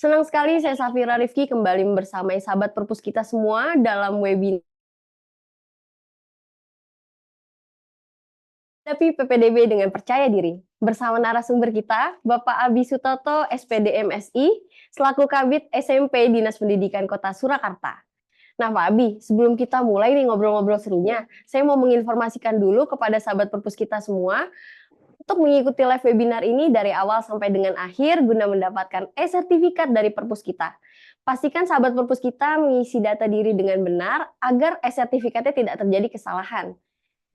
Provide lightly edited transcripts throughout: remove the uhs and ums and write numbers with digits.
Senang sekali saya Safira Rifki kembali bersamai sahabat perpus kita semua dalam webinar Hadapi PPDB dengan percaya diri. Bersama narasumber kita, Bapak Abi Sutoto, SPD MSI, selaku Kabid SMP Dinas Pendidikan Kota Surakarta. Nah Pak Abi, sebelum kita mulai nih ngobrol-ngobrol serunya, saya mau menginformasikan dulu kepada sahabat perpus kita semua untuk mengikuti live webinar ini dari awal sampai dengan akhir guna mendapatkan e-sertifikat dari perpus kita. Pastikan sahabat perpus kita mengisi data diri dengan benar agar e-sertifikatnya tidak terjadi kesalahan.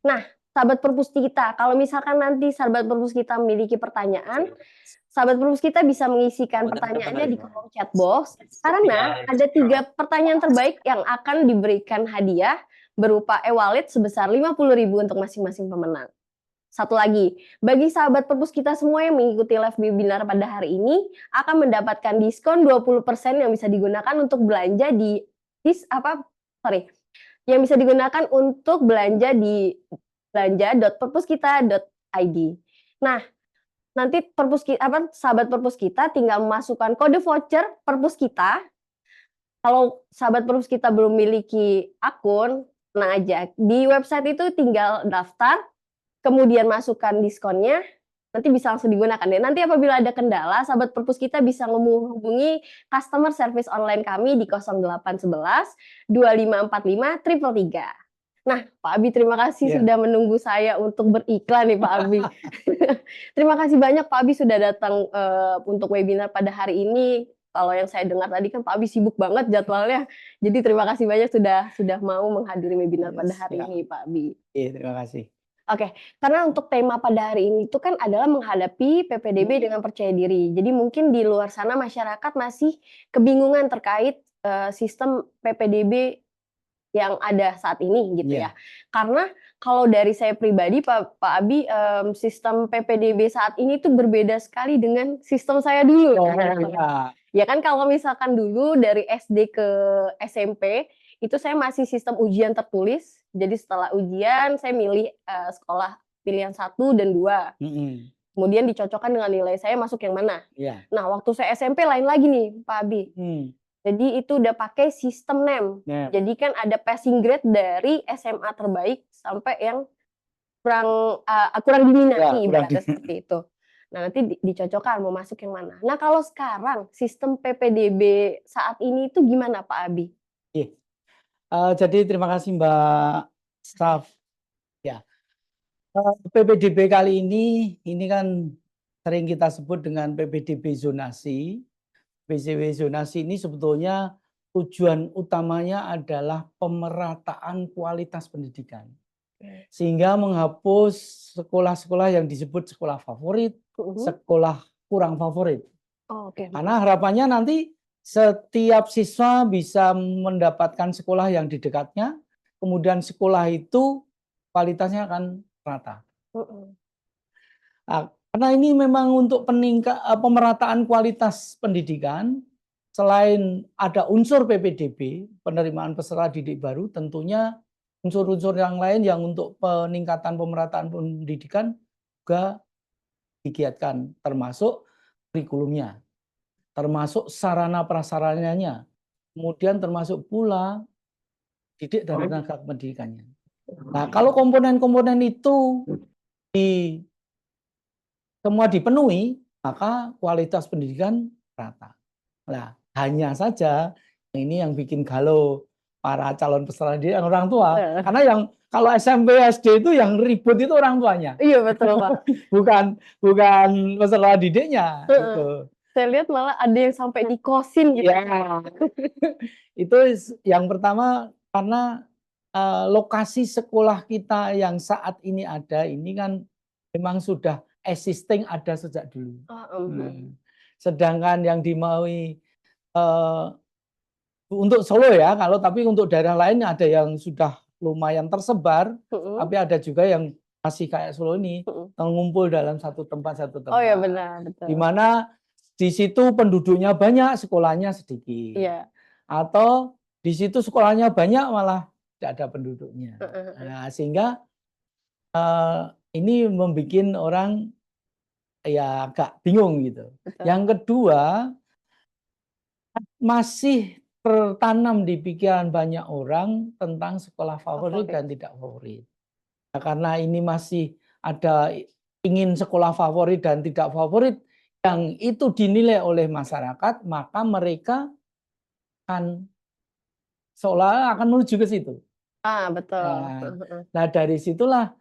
Nah, sahabat perpus kita, kalau misalkan nanti sahabat perpus kita memiliki pertanyaan, sahabat perpus kita bisa mengisikan pertanyaannya di kolom chat box, karena ada 3 pertanyaan terbaik yang akan diberikan hadiah berupa e-wallet sebesar 50.000 untuk masing-masing pemenang. Satu lagi, bagi sahabat perpus kita semua yang mengikuti live webinar pada hari ini akan mendapatkan diskon 20% yang bisa digunakan untuk belanja yang bisa digunakan untuk belanja di belanja.perpuskita.id. Nah, nanti sahabat perpus kita tinggal memasukkan kode voucher perpus kita. Kalau sahabat perpus kita belum memiliki akun, tenang aja. Di website itu tinggal daftar, kemudian masukkan diskonnya, nanti bisa langsung digunakan deh. Nanti apabila ada kendala, sahabat perpus kita bisa menghubungi customer service online kami di 0811 2545 333. Nah, Pak Abi, terima kasih sudah menunggu saya untuk beriklan nih Pak Abi. Terima kasih banyak Pak Abi sudah datang untuk webinar pada hari ini. Kalau yang saya dengar tadi kan Pak Abi sibuk banget jadwalnya. Jadi terima kasih banyak sudah mau menghadiri webinar pada hari ini Pak Abi. Iya, terima kasih. Oke, karena untuk tema pada hari ini itu kan adalah menghadapi PPDB dengan percaya diri. Jadi mungkin di luar sana masyarakat masih kebingungan terkait sistem PPDB yang ada saat ini gitu ya. Karena kalau dari saya pribadi Pak Abi, sistem PPDB saat ini tuh berbeda sekali dengan sistem saya dulu. Ya kan kalau misalkan dulu dari SD ke SMP itu saya masih sistem ujian tertulis. Jadi setelah ujian saya milih sekolah pilihan 1 dan 2. Kemudian dicocokkan dengan nilai saya masuk yang mana. Nah, waktu saya SMP lain lagi nih Pak Abi. Jadi itu udah pakai sistem NEM. Jadi kan ada passing grade dari SMA terbaik sampai yang kurang diminati, ibaratnya seperti itu. Nah, nanti dicocokkan mau masuk yang mana. Nah, kalau sekarang sistem PPDB saat ini itu gimana Pak Abi? Jadi terima kasih Mbak Staf. Ya, PPDB kali ini kan sering kita sebut dengan PPDB zonasi. PPDB zonasi ini sebetulnya tujuan utamanya adalah pemerataan kualitas pendidikan. Sehingga menghapus sekolah-sekolah yang disebut sekolah favorit, sekolah kurang favorit. Karena harapannya nanti setiap siswa bisa mendapatkan sekolah yang di dekatnya, kemudian sekolah itu kualitasnya akan rata. Nah, karena ini memang untuk pemerataan kualitas pendidikan, selain ada unsur PPDB, penerimaan peserta didik baru, tentunya unsur-unsur yang lain yang untuk peningkatan pemerataan pendidikan juga digiatkan, termasuk kurikulumnya, termasuk sarana prasarananya, kemudian termasuk pula didik dan tenaga pendidikannya. Nah, kalau komponen-komponen itu semua dipenuhi, maka kualitas pendidikan rata. Nah, hanya saja ini yang bikin galau para calon peserta didik orang tua, karena yang kalau SMP SD itu yang ribut itu orang tuanya. Iya betul Pak. bukan peserta didiknya. Gitu. Saya lihat malah ada yang sampai dikosin gitu. Itu yang pertama karena lokasi sekolah kita yang saat ini ada ini kan memang sudah existing ada sejak dulu. Sedangkan yang dimaui untuk Solo ya, tapi untuk daerah lain ada yang sudah lumayan tersebar, tapi ada juga yang masih kayak Solo ini mengumpul dalam satu tempat. Oh ya benar. Di mana di situ penduduknya banyak, sekolahnya sedikit. Atau di situ sekolahnya banyak malah tidak ada penduduknya. Nah, sehingga ini membuat orang ya agak bingung gitu. Yang kedua, masih tertanam di pikiran banyak orang tentang sekolah favorit Favorit. dan tidak favorit. Nah, karena ini masih ada ingin sekolah favorit dan tidak favorit yang itu dinilai oleh masyarakat, maka mereka akan seolah akan menuju ke situ. Betul. Nah, dari situlah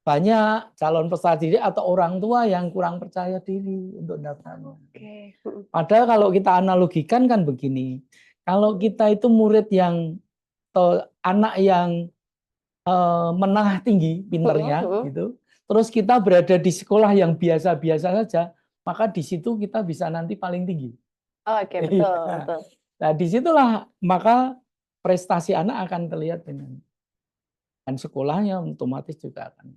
banyak calon peserta didik atau orang tua yang kurang percaya diri untuk daftar. Oke. Padahal kalau kita analogikan kan begini, kalau kita itu murid yang atau anak yang menengah tinggi pinternya gitu, terus kita berada di sekolah yang biasa-biasa saja, maka di situ kita bisa nanti paling tinggi. Oke, betul, Iya. betul. Nah, disitulah maka prestasi anak akan terlihat dengan dan sekolahnya otomatis juga akan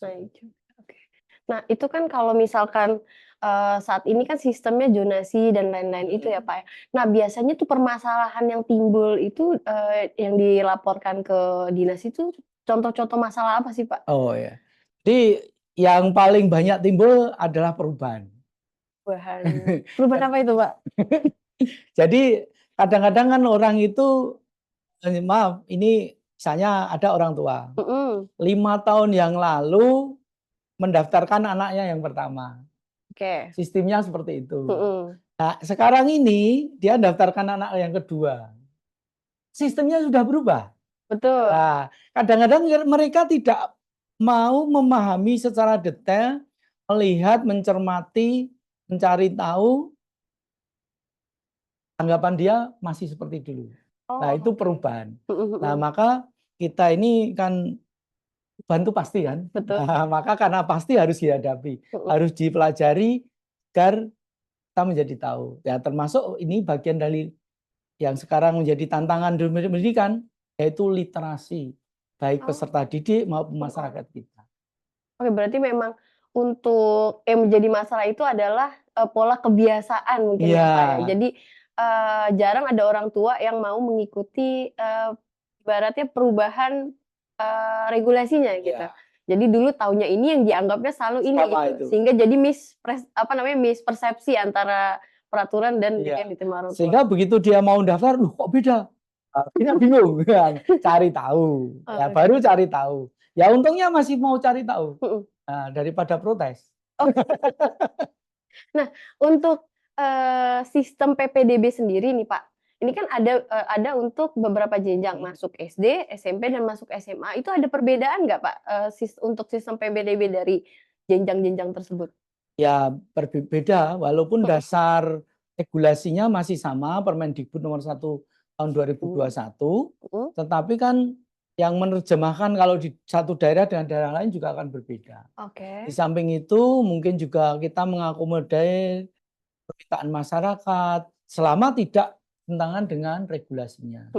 Naik juga. Oke. Nah, itu kan kalau misalkan saat ini kan sistemnya zonasi dan lain-lain itu ya, Pak, ya. Nah, biasanya tuh permasalahan yang timbul itu yang dilaporkan ke dinas itu contoh-contoh masalah apa sih, Pak? Oh ya. Jadi yang paling banyak timbul adalah perubahan. Perubahan apa itu, Pak? Jadi kadang-kadang kan orang itu maaf, ini misalnya ada orang tua. 5 tahun yang lalu mendaftarkan anaknya yang pertama. Oke. Sistemnya seperti itu. Nah, sekarang ini dia daftarkan anak yang kedua. Sistemnya sudah berubah. Betul. Nah, kadang-kadang mereka tidak mau memahami secara detail, melihat, mencermati, mencari tahu, anggapan dia masih seperti dulu. Nah, itu perubahan. Nah, maka kita ini kan bantu pasti kan. Betul. Nah, maka karena pasti harus dihadapi, harus dipelajari agar kita menjadi tahu. Ya, termasuk ini bagian dari yang sekarang menjadi tantangan di pendidikan, yaitu literasi, baik peserta didik maupun masyarakat kita. Oke, berarti memang untuk yang menjadi masalah itu adalah pola kebiasaan mungkin ya, Pak, ya. Jadi jarang ada orang tua yang mau mengikuti ibaratnya perubahan regulasinya gitu. Jadi dulu taunya ini yang dianggapnya selalu ini gitu. Sehingga jadi mispersepsi antara peraturan dan yang diterima orang tua. Sehingga begitu dia mau daftar, loh kok beda? Akhirnya bingung, cari tahu. Ya, baru cari tahu. Ya untungnya masih mau cari tahu daripada protes. Nah, untuk sistem PPDB sendiri nih, Pak, ini kan ada untuk beberapa jenjang masuk SD, SMP, dan masuk SMA. Itu ada perbedaan nggak, Pak, untuk sistem PPDB dari jenjang-jenjang tersebut? Ya berbeda, walaupun dasar regulasinya masih sama, Permendikbud nomor 1 tahun 2021, tetapi kan yang menerjemahkan kalau di satu daerah dengan daerah lain juga akan berbeda. Di samping itu mungkin juga kita mengakomodir permintaan masyarakat selama tidak tentangan dengan regulasinya.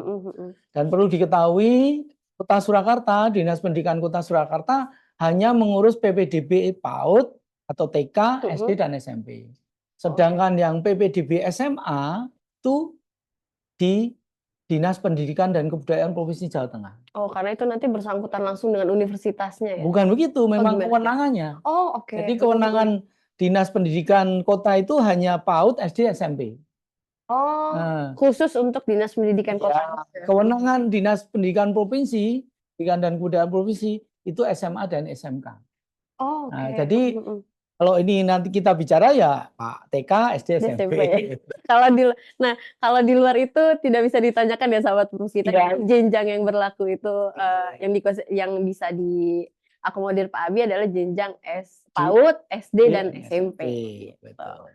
Dan perlu diketahui, Kota Surakarta, Dinas Pendidikan Kota Surakarta hanya mengurus PPDB PAUD atau TK, SD, dan SMP. Sedangkan yang PPDB SMA itu di Dinas Pendidikan dan Kebudayaan Provinsi Jawa Tengah. Oh, karena itu nanti bersangkutan langsung dengan universitasnya ya? Bukan begitu, memang kewenangannya. Oh, oke. Jadi kewenangan Dinas Pendidikan Kota itu hanya PAUD, SD, SMP. Oh, khusus untuk Dinas Pendidikan Kota. Kewenangan Dinas Pendidikan Provinsi, Pendidikan dan Kebudayaan Provinsi itu SMA dan SMK. Oh, Nah, jadi kalau ini nanti kita bicara ya Pak TK, SD, SMP. Kalau di luar itu tidak bisa ditanyakan ya sahabat Pupus kita, jenjang yang berlaku itu yang bisa diakomodir Pak Abi adalah jenjang PAUD, SD, dan SMP. Betul.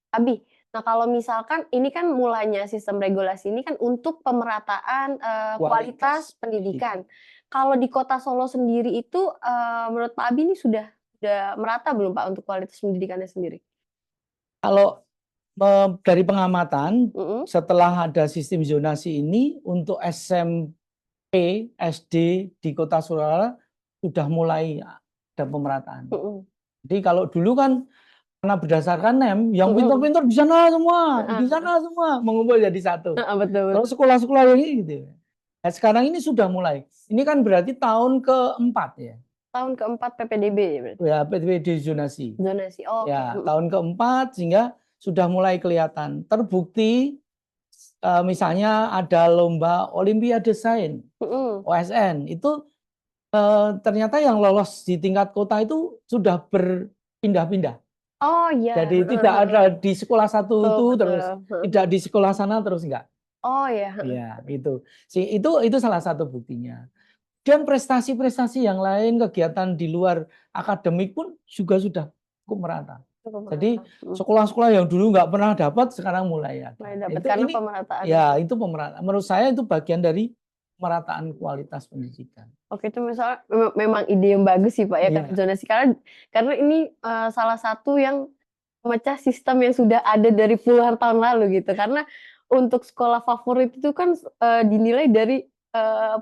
Abi, nah kalau misalkan ini kan mulanya sistem regulasi ini kan untuk pemerataan kualitas pendidikan. Kalau di Kota Solo sendiri itu menurut Pak Abi ini sudah merata belum, Pak, untuk kualitas pendidikannya sendiri? Kalau dari pengamatan, setelah ada sistem zonasi ini untuk SMP, SD di Kota Surakarta sudah mulai ada pemerataan. Jadi kalau dulu kan karena berdasarkan NEM, yang pintar-pintar di sana semua mengumpul jadi satu. Betul. Kalau sekolah-sekolah ini gitu. Nah, sekarang ini sudah mulai. Ini kan berarti tahun keempat ya. Tahun keempat PPDB ya berarti? Ya, PPDB zonasi. Zonasi, oh. Ya, tahun keempat sehingga sudah mulai kelihatan. Terbukti misalnya ada lomba Olimpiade Sains, Mhm. OSN, itu ternyata yang lolos di tingkat kota itu sudah berpindah-pindah. Oh iya, Jadi heeh tidak ada heeh. di sekolah satu Betul itu terus, betul, heeh tidak heeh. di sekolah sana terus enggak. Oh ya, heeh. Iya, itu. Itu salah satu buktinya. Dan prestasi-prestasi yang lain, kegiatan di luar akademik pun juga sudah cukup merata. Cukup merata, Jadi mhm. sekolah-sekolah yang dulu nggak pernah dapat sekarang mulai Mulai ada. dapat Itu karena ini pemerataan ya itu. itu pemerataan. Menurut saya itu bagian dari pemerataan kualitas pendidikan. Oke, itu misalnya memang ide yang bagus sih, Pak, ya, karena Iya, zonasi karena ini, salah satu yang memecah sistem yang sudah ada dari puluhan tahun lalu gitu. Karena untuk sekolah favorit itu kan, dinilai dari,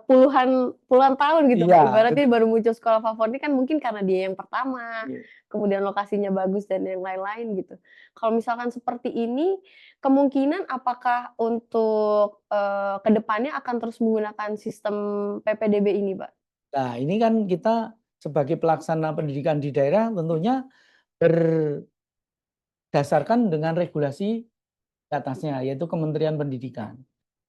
puluhan puluhan tahun gitu, Pak, iya ibaratnya betul. baru muncul sekolah favorit kan mungkin karena dia yang pertama, Iya. kemudian lokasinya bagus dan yang lain-lain gitu. Kalau misalkan seperti ini, kemungkinan apakah untuk, ke depannya akan terus menggunakan sistem PPDB ini, Pak? Nah, ini kan kita sebagai pelaksana pendidikan di daerah tentunya berdasarkan dengan regulasi di atasnya, yaitu Kementerian Pendidikan.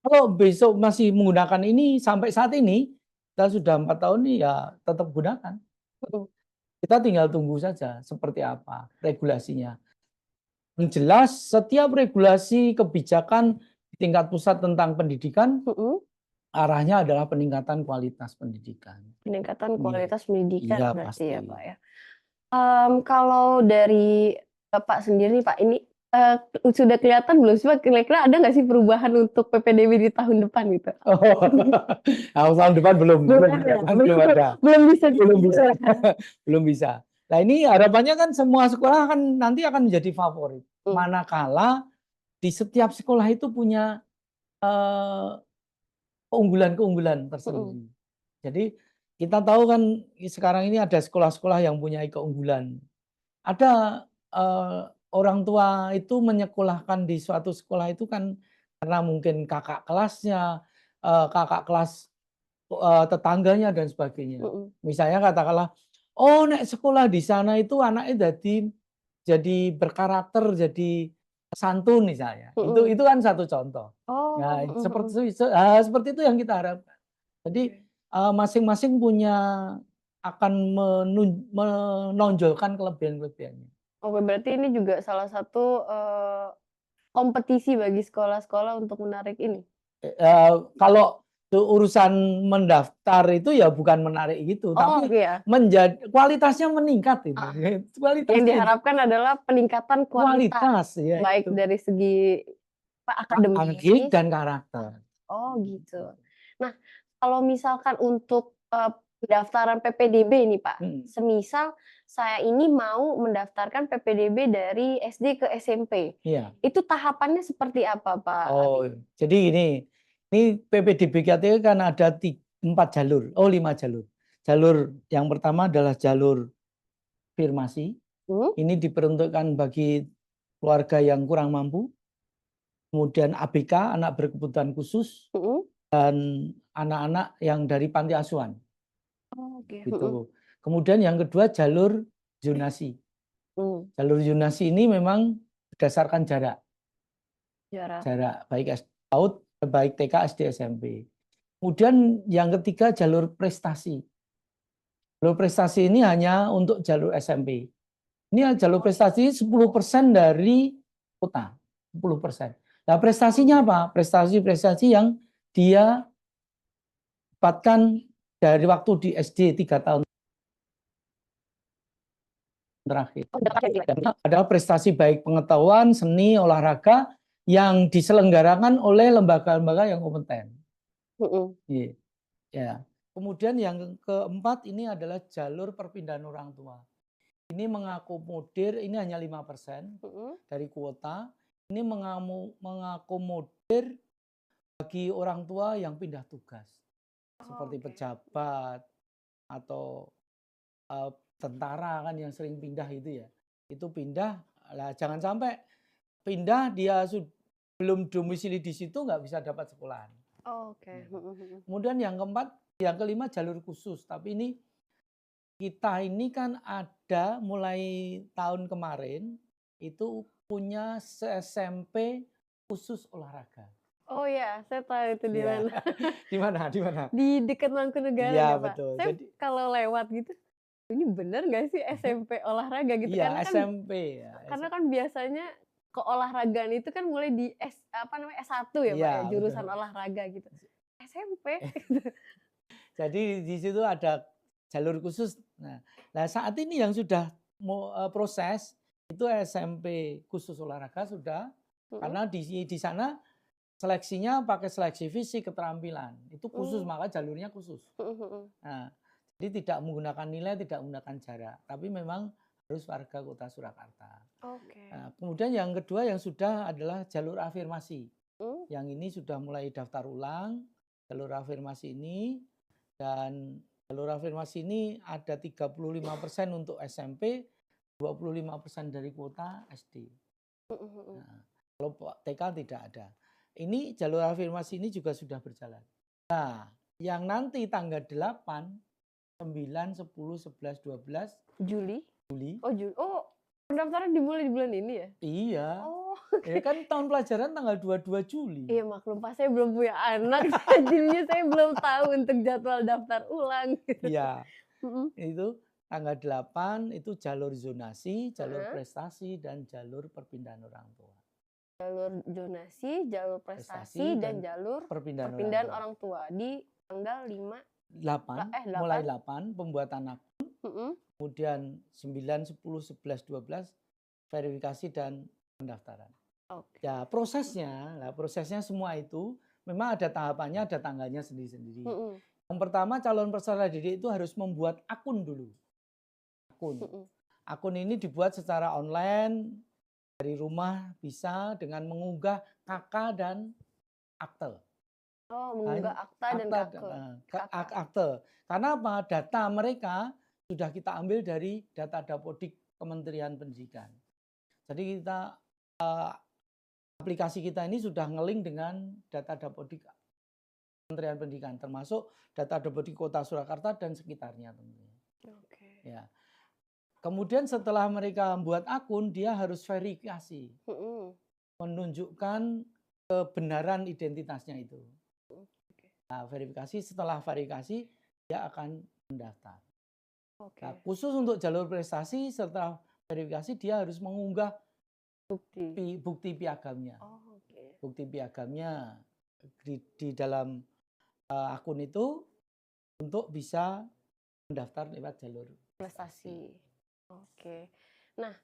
Kalau besok masih menggunakan ini sampai saat ini, kita sudah 4 tahun nih ya tetap gunakan. Mhm Kita tinggal tunggu saja seperti apa regulasinya. Yang jelas setiap regulasi kebijakan di tingkat pusat tentang pendidikan mhm. arahnya adalah peningkatan kualitas pendidikan. Peningkatan Iya, kualitas pendidikan iya berarti ya, pasti. Pak, ya. Kalau dari Bapak sendiri nih, Pak, ini, sudah kelihatan belum sih, Pak, kira-kira ada nggak sih perubahan untuk PPDB di tahun depan gitu? Oh, nah, tahun depan belum Belum belum ada ada ya? belum ada. Belum bisa Belum bisa dihitung. belum bisa. Nah, ini harapannya kan semua sekolah kan nanti akan menjadi favorit. Mhm Manakala di setiap sekolah itu punya, eee, keunggulan-keunggulan mhm. tersendiri. Jadi kita tahu kan sekarang ini ada sekolah-sekolah yang punya keunggulan. Ada, orang tua itu menyekolahkan di suatu sekolah itu kan karena mungkin kakak kelasnya, kakak kelas tetangganya dan sebagainya. Mhm. Misalnya katakanlah, "Oh nek sekolah di sana itu anaknya jadi berkarakter, jadi santun," misalnya. Itu Mhm. itu kan satu contoh. Oh, Nah, mhm mhm. seperti itu yang kita harapkan. Jadi, Oke. masing-masing punya akan menonjolkan kelebihan-kelebihannya. Oke, berarti ini juga salah satu, kompetisi bagi sekolah-sekolah untuk menarik ini? Kalau urusan mendaftar itu ya bukan menarik gitu, Oh, tapi iya. kualitasnya meningkat itu, Heeh. Yang kualitasnya itu, diharapkan adalah peningkatan kualitas, kualitas ya baik itu, dari segi akademik akademis. dan karakter. Oh gitu. Nah, kalau misalkan untuk, pendaftaran PPDB nih Pak, Mhm, semisal saya ini mau mendaftarkan PPDB dari SD ke SMP, iya. itu tahapannya seperti apa Pak Oh, Ari? jadi ini PPDB kan ada 4 jalur, 5 jalur. Jalur yang pertama adalah jalur afirmasi, Mhm ini diperuntukkan bagi keluarga yang kurang mampu, kemudian ABK, anak berkebutuhan khusus, mhm. dan anak-anak yang dari panti asuhan, Oke, mhm. gitu. Kemudian yang kedua jalur zonasi. Mmm, Jalur zonasi ini memang berdasarkan jarak, jarak. jarak baik PAUD, baik TK, SD, SMP. Kemudian yang ketiga jalur prestasi. Jalur prestasi ini hanya untuk jalur SMP. Ini jalur prestasi 10% dari kuota, 10%. Nah, prestasinya Oke. apa? Prestasi-prestasi yang dia dapatkan dari waktu di SD 3 tahun terakhir. Oh dapat ya? Dan adalah prestasi baik pengetahuan, seni, olahraga yang diselenggarakan oleh lembaga-lembaga yang kompeten. Mhm Iya, ya. Kemudian yang keempat ini adalah jalur perpindahan orang tua. Ini mengakomodir, ini hanya 5% mhm. dari kuota. Ini mengakomodir bagi orang tua yang pindah tugas, seperti Oke. pejabat atau tentara kan yang sering pindah itu ya. Itu pindah, lah jangan sampai pindah dia belum domisili di situ nggak bisa dapat sekolahan. Oke, Nah, mhm mhm. kemudian yang keempat, yang kelima jalur khusus. Tapi ini kita ini kan ada mulai tahun kemarin itu punya SMP khusus olahraga. Oh ya, saya tahu itu di Iya. mana. Di mana di mana? Di dekat Mangkunegaran Iya, ya, Pak? betul. Saya Jadi kalau lewat gitu, ini bener nggak sih SMP olahraga gitu? iya, SMP ya. Karena kan biasanya keolahragaan itu kan mulai di S1 ya, Pak, ya, Iya, jurusan betul. olahraga gitu. SMP? Jadi di situ ada jalur khusus. Nah, saat ini yang sudah proses itu SMP khusus olahraga sudah, Mhm, karena di sana seleksinya pakai seleksi fisik keterampilan. Itu khusus, mmm, maka jalurnya khusus. mhm mhm. Nah, jadi tidak menggunakan nilai, tidak menggunakan jarak, tapi memang harus warga Kota Surakarta. Oke. Nah, kemudian yang kedua yang sudah adalah jalur afirmasi. Mmm, Yang ini sudah mulai daftar ulang, jalur afirmasi ini, dan jalur afirmasi ini ada 35% untuk SMP, 25% dari kuota SD. mhm mhm. Nah, kalau TK tidak ada. Ini jalur afirmasi ini juga sudah berjalan. Nah, yang nanti tanggal 8, 9, 10, 11, 12 Juli? Juli. Oh, pendaftaran dimulai di bulan ini ya? Iya, Oh, ya oke. kan tahun pelajaran tanggal 22 Juli. Iya maklum, Pak, saya belum punya anak, jadinya saya belum tahu untuk jadwal daftar ulang gitu. Iya, Mhm, itu tanggal 8 itu jalur zonasi, jalur heeh. prestasi, dan jalur perpindahan orang tua. Jalur zonasi, jalur prestasi, Prestasi dan dan jalur perpindahan orang perpindahan tua. orang tua di tanggal 5, 8, mulai 8, 8 pembuatan akun, mhm, kemudian 9, 10, 11, 12 verifikasi dan pendaftaran. oke, Ya, prosesnya semua itu memang ada tahapannya, ada tanggalnya sendiri-sendiri. mhm Yang pertama calon peserta didik itu harus membuat akun dulu. Akun. mhm. Akun ini dibuat secara online dari rumah bisa dengan mengunggah KK dan akte. Oh, mengunggah Hanya akta dan akta dan KK. akte. Karena apa? Data mereka sudah kita ambil dari data Dapodik Kementerian Pendidikan. Jadi kita aplikasi kita ini sudah ngeling dengan data Dapodik Kementerian Pendidikan, termasuk data Dapodik Kota Surakarta dan sekitarnya tentunya. Oke, Ya. Kemudian setelah mereka membuat akun, dia harus verifikasi, mhm, menunjukkan kebenaran identitasnya itu. oke Nah, verifikasi, setelah verifikasi dia akan mendaftar. oke, Nah, khusus untuk jalur prestasi setelah verifikasi dia harus mengunggah bukti. bukti piagamnya. Oh, oke, Bukti piagamnya di dalam akun itu untuk bisa mendaftar lewat jalur prestasi. prestasi. Oke. Nah,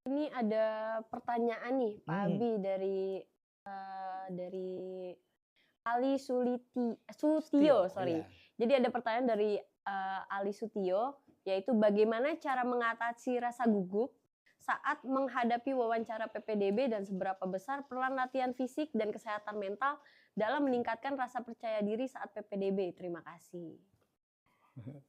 ini ada pertanyaan nih, Pak Hmm, Abi dari Ali Sutio, Setio, sorry. ya. Jadi ada pertanyaan dari Ali Sutio, yaitu bagaimana cara mengatasi rasa gugup saat menghadapi wawancara PPDB dan seberapa besar peran latihan fisik dan kesehatan mental dalam meningkatkan rasa percaya diri saat PPDB? Terima kasih.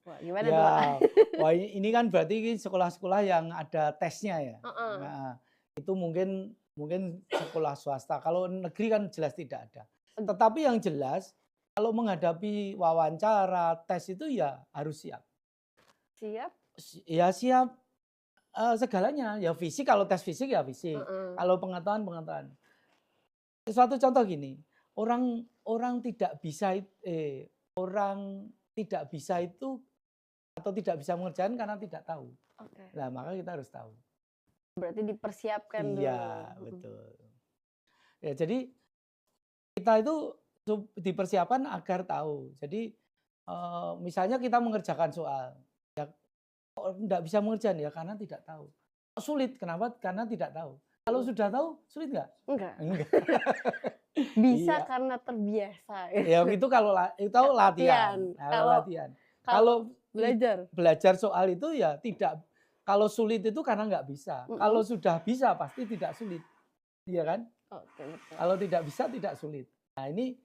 Wah, gimana tuh, Pak? Ya, wah ini kan berarti sekolah-sekolah yang ada tesnya ya. Heeh. Nah, itu mungkin mungkin sekolah swasta. Kalau negeri kan jelas tidak ada. Tetapi yang jelas kalau menghadapi wawancara, tes itu ya harus siap. Siap? Ya siap segalanya. Ya fisik, kalau tes fisik ya fisik. Heeh. Kalau pengetahuan. Suatu contoh gini, orang orang tidak bisa orang tidak bisa itu atau tidak bisa mengerjakan karena tidak tahu. Oke. Nah, maka kita harus tahu. Berarti dipersiapkan Iya, dulu. Mhm. betul. Ya, jadi kita itu dipersiapkan agar tahu. Jadi misalnya kita mengerjakan soal, ya kok enggak bisa mengerjakan ya karena tidak tahu. Kok sulit, kenapa? Karena tidak tahu. Kalau Mhm. sudah tahu, sulit nggak? Enggak. Enggak. Bisa Iya. karena terbiasa. Ya itu kalau itu latihan. Latihan. Nah, kalau Kalau latihan. kalau Kalau belajar? belajar soal itu ya tidak, kalau sulit itu karena nggak bisa. Kalau Mhm. sudah bisa pasti tidak sulit. Iya kan? Oke, betul. Kalau tidak bisa tidak sulit. Nah, ini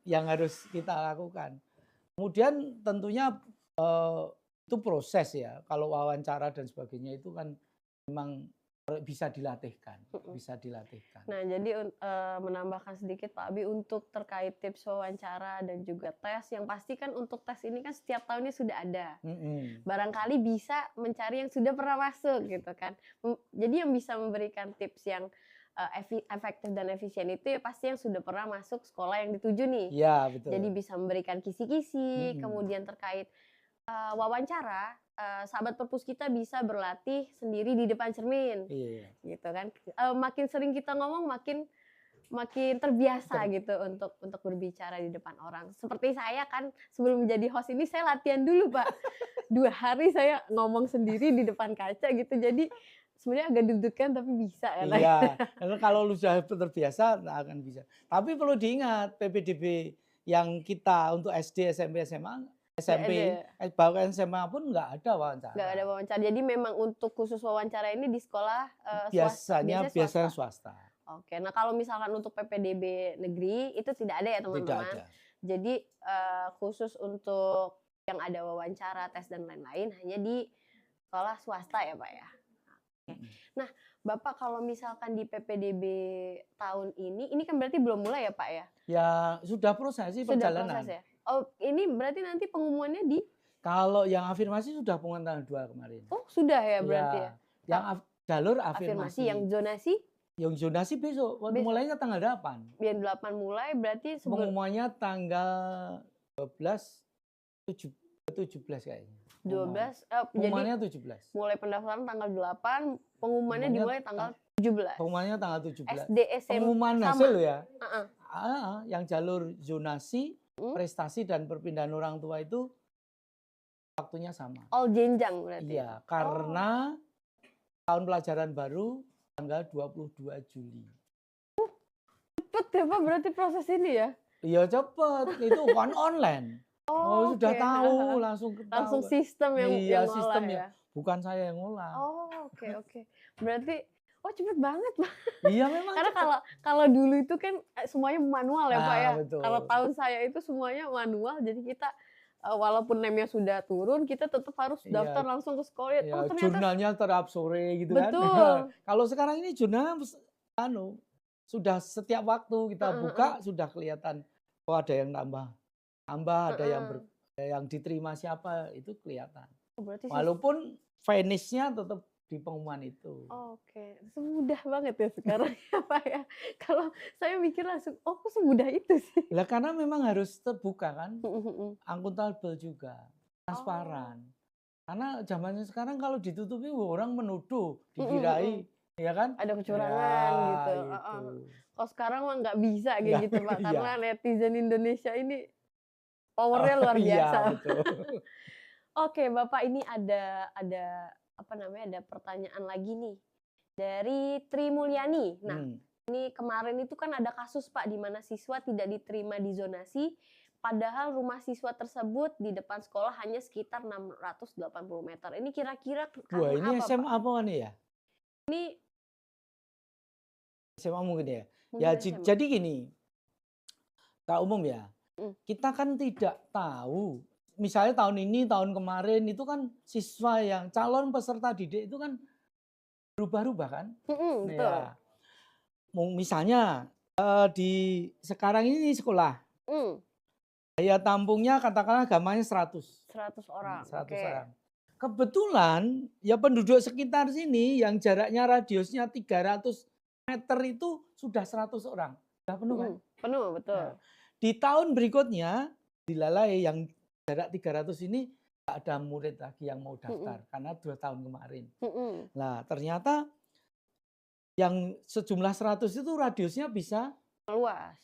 yang harus kita lakukan. Kemudian tentunya itu proses ya. Kalau wawancara dan sebagainya itu kan memang bisa dilatihkan, Mhm. bisa dilatihkan. Nah, jadi menambahkan sedikit Pak Abi untuk terkait tips wawancara dan juga tes, yang pasti kan untuk tes ini kan setiap tahunnya sudah ada. Mhm. Barangkali bisa mencari yang sudah pernah masuk gitu kan. Jadi yang bisa memberikan tips yang efektif dan efisien itu ya pasti yang sudah pernah masuk sekolah yang dituju nih. Iya, Jadi betul. bisa memberikan kisi-kisi, Mhm. kemudian terkait wawancara, sahabat perpus kita bisa berlatih sendiri di depan cermin, Iya. gitu kan. Makin sering kita ngomong makin makin terbiasa Ter gitu untuk berbicara di depan orang. Seperti saya kan sebelum menjadi host ini saya latihan dulu, Pak. 2 hari saya ngomong sendiri di depan kaca gitu, jadi sebenarnya agak deg-degan tapi bisa kan. Iya, karena kalau lu sudah terbiasa nggak akan bisa. Tapi perlu diingat PPDB yang kita untuk SD, SMP, SMA, Nggak ada SMP, ya? bahkan SMA pun nggak ada Nggak wawancara. ada wawancara. Jadi memang untuk khusus wawancara ini di sekolah, swasta, Biasanya biasanya biasanya swasta? swasta, Oke. Nah, kalau misalkan untuk PPDB negeri itu tidak ada ya, tidak teman-teman? ada. Jadi, khusus untuk yang ada wawancara, tes dan lain-lain hanya di sekolah swasta ya, Pak, ya? Oke. Mhm. Nah, Bapak kalau misalkan di PPDB tahun ini kan berarti belum mulai ya, Pak, ya? Ya sudah proses sih Sudah proses perjalanan. ya? Oh, ini berarti nanti pengumumannya di Kalau yang afirmasi sudah pengumuman tanggal 2 kemarin. oh, sudah ya berarti ya? Iya, yang jalur Afirmasi, yang afirmasi. zonasi Yang zonasi besok, waktu besok? mulainya tanggal 8. Jam 8 mulai berarti Pengumumannya tanggal 12, 17 kayaknya. 12, jadi Pengumumannya 17. mulai pendaftaran tanggal 8, pengumumannya Pengumumannya dimulai tanggal 17. Pengumumannya tanggal 17. SD, SMP Pengumuman sama? hasil ya. Heeh. Yang jalur zonasi, Mhm. prestasi dan perpindahan orang tua itu waktunya sama. All jenjang berarti? Iya, Oh. karena tahun pelajaran baru tanggal 22 Juli. Cepet ya Pak berarti proses ini ya? Iya cepet, itu kan online. Oh, sudah Oke, tahu, langsung langsung ketahuan. sistem yang Iya, ngolah sistemnya. ya? Bukan saya yang ngolah. Oh, oke. Berarti cepet banget Pak. Iya memang Karena cepet. kalau dulu itu kan semuanya manual ya Pak ya? Betul. Kalau tahun saya itu semuanya manual, jadi kita walaupun NEM-nya sudah turun, kita tetap harus daftar Iya. langsung ke sekolah. Ya, Oh ternyata jurnalnya terap sore gitu kan. betul. Kalau sekarang ini jurnal sudah setiap waktu kita Heeh, buka sudah kelihatan. Oh ada yang tambah, ada yang heeh. yang diterima siapa itu kelihatan. Oh, berarti Walaupun finish-nya tetap di pengumuman itu. Oke, semudah banget ya sekarang ya Pak ya. Kalau saya mikir langsung, oh kok semudah itu sih? Lah karena memang harus terbuka kan, Mhm, mhm. akuntabel juga, Oh. transparan. Karena zamannya sekarang kalau ditutupi orang menuduh, Mhm, dikirai, ya kan? Ada kecurangan Ya, gitu. itu. Kalau sekarang mah nggak bisa kayak Nggak, gitu Pak, iya. karena netizen Indonesia ini powernya luar biasa. Iya, betul. Oke, Bapak ini ada apa namanya, ada pertanyaan lagi nih dari Tri Mulyani. Nah, ini kemarin itu kan ada kasus Pak di mana siswa tidak diterima di zonasi, padahal rumah siswa tersebut di depan sekolah hanya sekitar 680 meter. Ini kira-kira Wah, karena ini apa SMA Pak? apa nih ya? Ini SMA mungkin ya. mungkin Ya SMA. jadi gini, tak umum ya. Mhm. Kita kan tidak tahu. Misalnya tahun ini, tahun kemarin itu kan siswa yang calon peserta didik itu kan berubah-ubah kan? Betul. Ya. Misalnya di sekarang ini sekolah daya tampungnya katakanlah gamanya 100. 100 orang. 100 Oke. orang. Kebetulan ya penduduk sekitar sini yang jaraknya radiusnya 300 meter itu sudah 100 orang. Sudah penuh kan? Penuh, betul. Nah, di tahun berikutnya dilalai yang jarak 300 ini nggak ada murid lagi yang mau daftar karena 2 tahun kemarin. Nah, ternyata yang sejumlah 100 itu radiusnya bisa luas,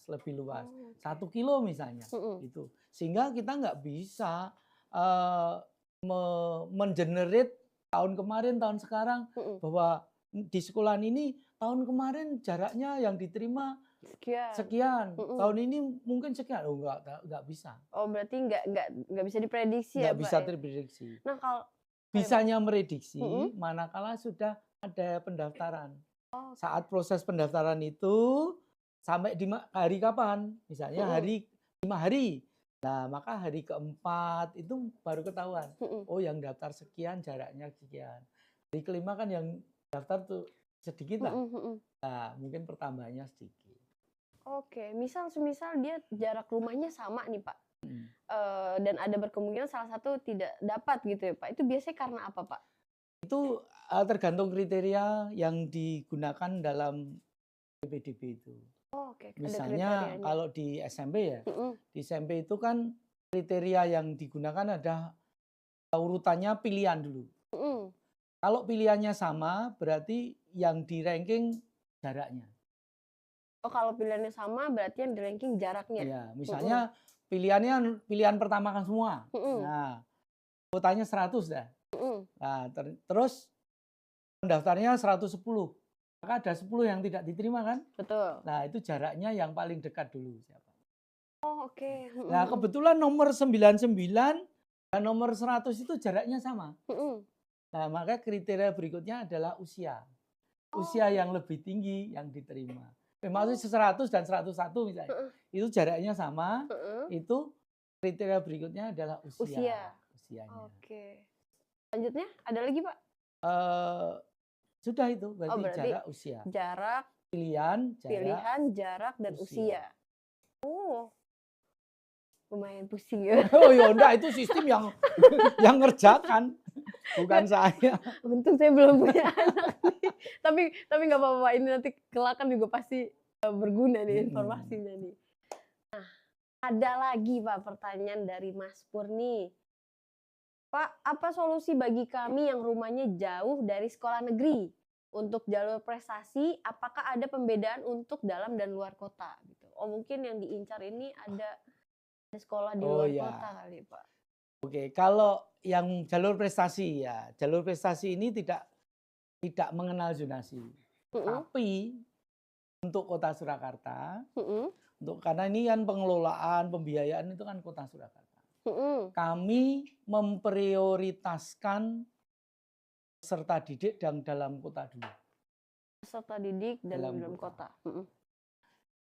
lebih luas. 1 kilo misalnya. Gitu. Sehingga kita nggak bisa mengenerate tahun kemarin, tahun sekarang bahwa di sekolahan ini tahun kemarin jaraknya yang diterima sekian. Tahun ini mungkin sekian. Oh, nggak bisa. Oh, berarti nggak bisa diprediksi ya, Nggak Pak? bisa diprediksi. Nah, kalau bisanya merediksi manakala sudah ada pendaftaran. Saat proses pendaftaran itu sampai di hari kapan? Misalnya hari 5 hari. Nah, maka hari keempat itu baru ketahuan. Oh, yang daftar sekian, jaraknya sekian. Hari kelima kan yang daftar tuh sedikit lah. Mhm mhm. Nah, mungkin pertambahannya sedikit. Oke, semisal dia jarak rumahnya sama nih, Pak, Mhm. dan ada berkemungkinan salah satu tidak dapat gitu ya, Pak, itu biasanya karena apa, Pak? Itu, tergantung kriteria yang digunakan dalam PPDB itu. Oh, oke, ada Misalnya kriterianya. kalau di SMP ya, Mhm di SMP itu kan kriteria yang digunakan ada urutannya pilihan dulu. mhm. Kalau pilihannya sama, berarti yang di-ranking jaraknya. Oh, kalau pilihannya sama berarti yang di-ranking jaraknya? Ya, Mhm misalnya pilihannya pilihan pertama kan semua. mhm Nah, kuotanya 100 dah. mhm. Nah, terus pendaftarnya 110. Maka ada 10 yang tidak diterima kan? Betul. Nah, itu jaraknya yang paling dekat dulu siapa. Oh, oke. Mhm Nah, mhm. kebetulan nomor 99 dan nomor 100 itu jaraknya sama. Mhm. Nah, maka kriteria berikutnya adalah usia. Usia Oh yang lebih tinggi yang diterima. oh, Maksudnya 100 dan 101 misalnya. heeh Itu jaraknya sama, heeh. itu kriteria berikutnya adalah usia. Usia. Usianya. Oke. Selanjutnya ada lagi, Pak? Eh, sudah itu Oh, berarti berarti jarak usia. jarak, Pilihan, jarak, pilihan, jarak, dan usia. usia. Oh, lumayan pusing ya. Oh ya enggak, itu sistem yang yang ngerjakan, bukan saya. Untung saya belum punya anak nih. Tapi nggak apa-apa, Pak, ini nanti kelak kan juga pasti, berguna nih Mhm. informasinya nih. Ada lagi, Pak, pertanyaan dari Mas Pur nih. Pak, apa solusi bagi kami yang rumahnya jauh dari sekolah negeri? Untuk jalur prestasi, apakah ada pembedaan untuk dalam dan luar kota gitu? Oh, mungkin yang diincar ini ada sekolah di Oh luar kota ya, kali, Pak? oke. Kalau yang jalur prestasi ya, jalur prestasi ini tidak mengenal zonasi. Mhm Tapi untuk Kota Surakarta, mhm karena ini kan pengelolaan, pembiayaan itu kan Kota Surakarta. mhm. Kami memprioritaskan peserta didik dan dalam kota dulu, Peserta didik dan dalam dalam kota. kota. Mhm.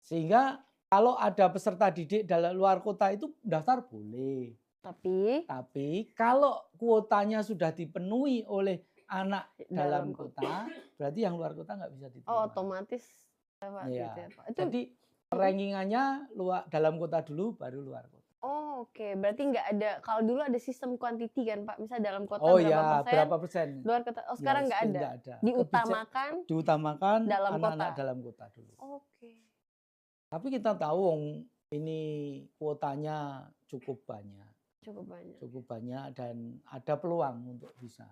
Sehingga kalau ada peserta didik dalam luar kota itu daftar boleh. Tapi Tapi kalau kuotanya sudah dipenuhi oleh anak dalam dalam kota. kota, berarti yang luar kota nggak bisa Oh, diterima. otomatis lewat gitu Iya. ya, Pak? Itu Jadi mhm. rankingannya dalam kota dulu, baru luar kota. Oh, oke. Berarti nggak ada kalau dulu ada sistem quantity kan, Pak? Misal dalam kota Oh berapa ya, persen, berapa persen? luar kota oh Ya, sekarang nggak ada? nggak ada. Diutamakan Diutamakan dalam anak-anak kota? dalam kota dulu. Oke. Tapi kita tahu wong ini kuotanya cukup banyak. Cukup banyak. Cukup banyak dan ada peluang untuk bisa.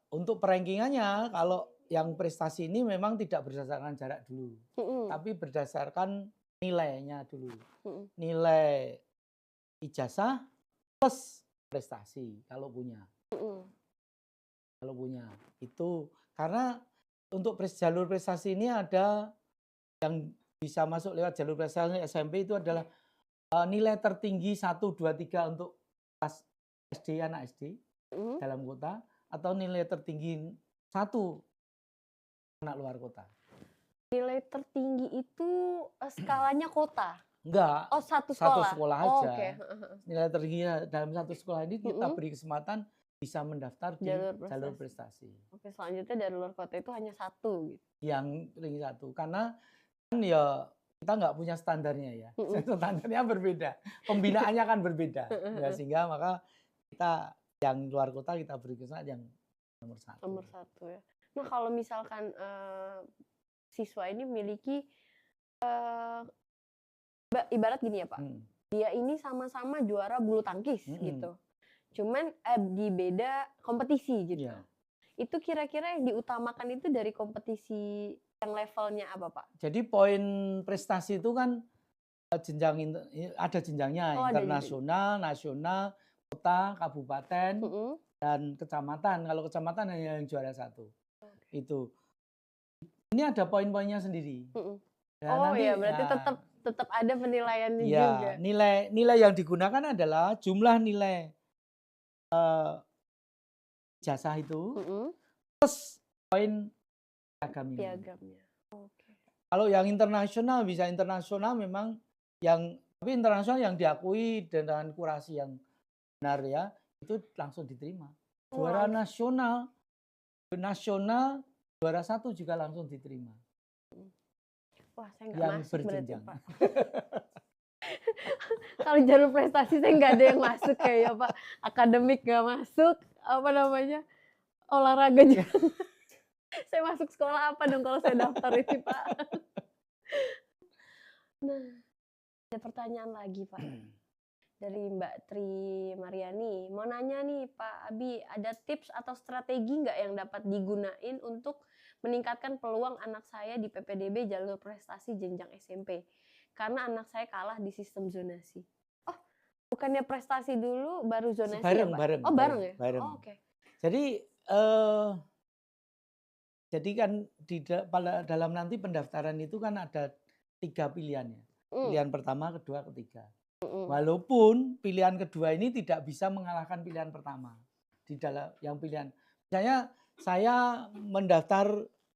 Untuk perankingannya, kalau yang prestasi ini memang tidak berdasarkan jarak dulu, Mhm tapi berdasarkan nilainya dulu. mhm Nilai ijazah plus prestasi kalau punya. mhm. Kalau punya. Itu karena untuk jalur prestasi ini ada yang bisa masuk lewat jalur prestasi SMP itu adalah nilai tertinggi 1, 2, 3 untuk kelas SD, anak SD Mhm. dalam kota, atau nilai tertinggi 1 anak luar kota. Nilai tertinggi itu, skalanya kota? Enggak, Oh, satu satu sekolah? sekolah Oh, aja. oke. Heeh heeh. Nilai tertingginya dalam satu sekolah ini kita Mhm. beri kesempatan bisa mendaftar di Jalur jalur prestasi. prestasi. Oke, selanjutnya dari luar kota itu hanya satu gitu? Yang ring 1, karena kan ya kita nggak punya standarnya ya. Mhm. Standarnya berbeda, pembinaannya kan berbeda. Heeh Ya, heeh. sehingga maka kita yang luar kota kita beri kesempatan yang nomor 1. Nomor satu ya. Nah, kalau misalkan, siswa ini memiliki, eee, ibarat gini ya, Pak, Mhm, dia ini sama-sama juara bulu tangkis mhm, gitu, cuman, di beda kompetisi gitu. iya. Itu kira-kira yang diutamakan itu dari kompetisi yang levelnya apa, Pak? Jadi poin prestasi itu kan ada jenjangnya, Oh, ada jadi internasional, nasional, kota, kabupaten, mhm, dan kecamatan. Kalau kecamatan hanya yang juara 1. oke, Itu. Ini ada poin-poinnya sendiri. mhm. Ya Oh ya, nanti berarti tetep tetep ada penilaiannya ya juga? nilai yang digunakan adalah jumlah nilai ijazah itu Mhm, plus poin piagam ini. piagamnya. Oke. Kalau yang internasional bisa internasional memang tapi internasional yang diakui dengan kurasi yang benar ya, itu langsung diterima. Oh, Juara nasional nasional juara 1 juga langsung diterima. Wah, saya nggak Yang masuk berarti, berjenjang. Pak. Kalau jalur prestasi saya nggak ada yang masuk kayaknya, Pak. Akademik nggak masuk, apa namanya, olahraga juga. Saya masuk sekolah apa dong kalau saya daftar ini, Pak? Nah, ada pertanyaan lagi, Pak. Dari Mbak Tri Mariani. Mau nanya nih, Pak Abi, ada tips atau strategi nggak yang dapat digunain untuk meningkatkan peluang anak saya di PPDB jalur prestasi jenjang SMP? Karena anak saya kalah di sistem zonasi. Oh, bukannya prestasi dulu baru zonasi ya, Bareng, Pak? bareng, Oh, bareng ya? bareng. Oh, oke. Jadi kan dalam nanti pendaftaran itu kan ada 3 pilihan ya. Pilihan pertama, kedua, ketiga. Walaupun pilihan kedua ini tidak bisa mengalahkan pilihan pertama di dalam yang pilihan. Misalnya saya mendaftar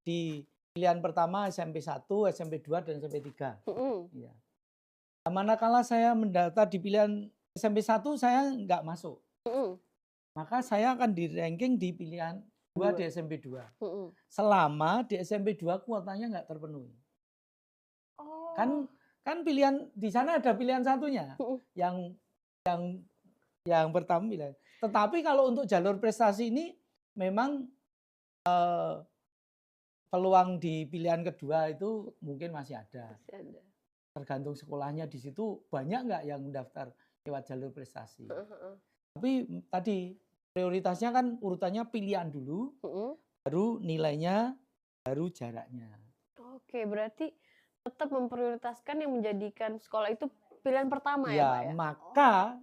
di pilihan pertama SMP 1, SMP 2 dan SMP 3. Ya. Manakala saya mendaftar di pilihan SMP 1 saya nggak masuk. Maka saya akan di ranking di pilihan 2 di SMP 2. Selama di SMP 2 kuotanya nggak terpenuhi. Oh. Kan pilihan di sana ada pilihan satunya yang pertama pilihan. Tetapi kalau untuk jalur prestasi ini memang peluang di pilihan kedua itu mungkin masih ada. Tergantung sekolahnya di situ banyak nggak yang mendaftar lewat jalur prestasi. Tapi tadi prioritasnya kan urutannya pilihan dulu, baru nilainya, baru jaraknya. Oke, berarti tetap memprioritaskan yang menjadikan sekolah itu pilihan pertama ya, Pak ya? Maka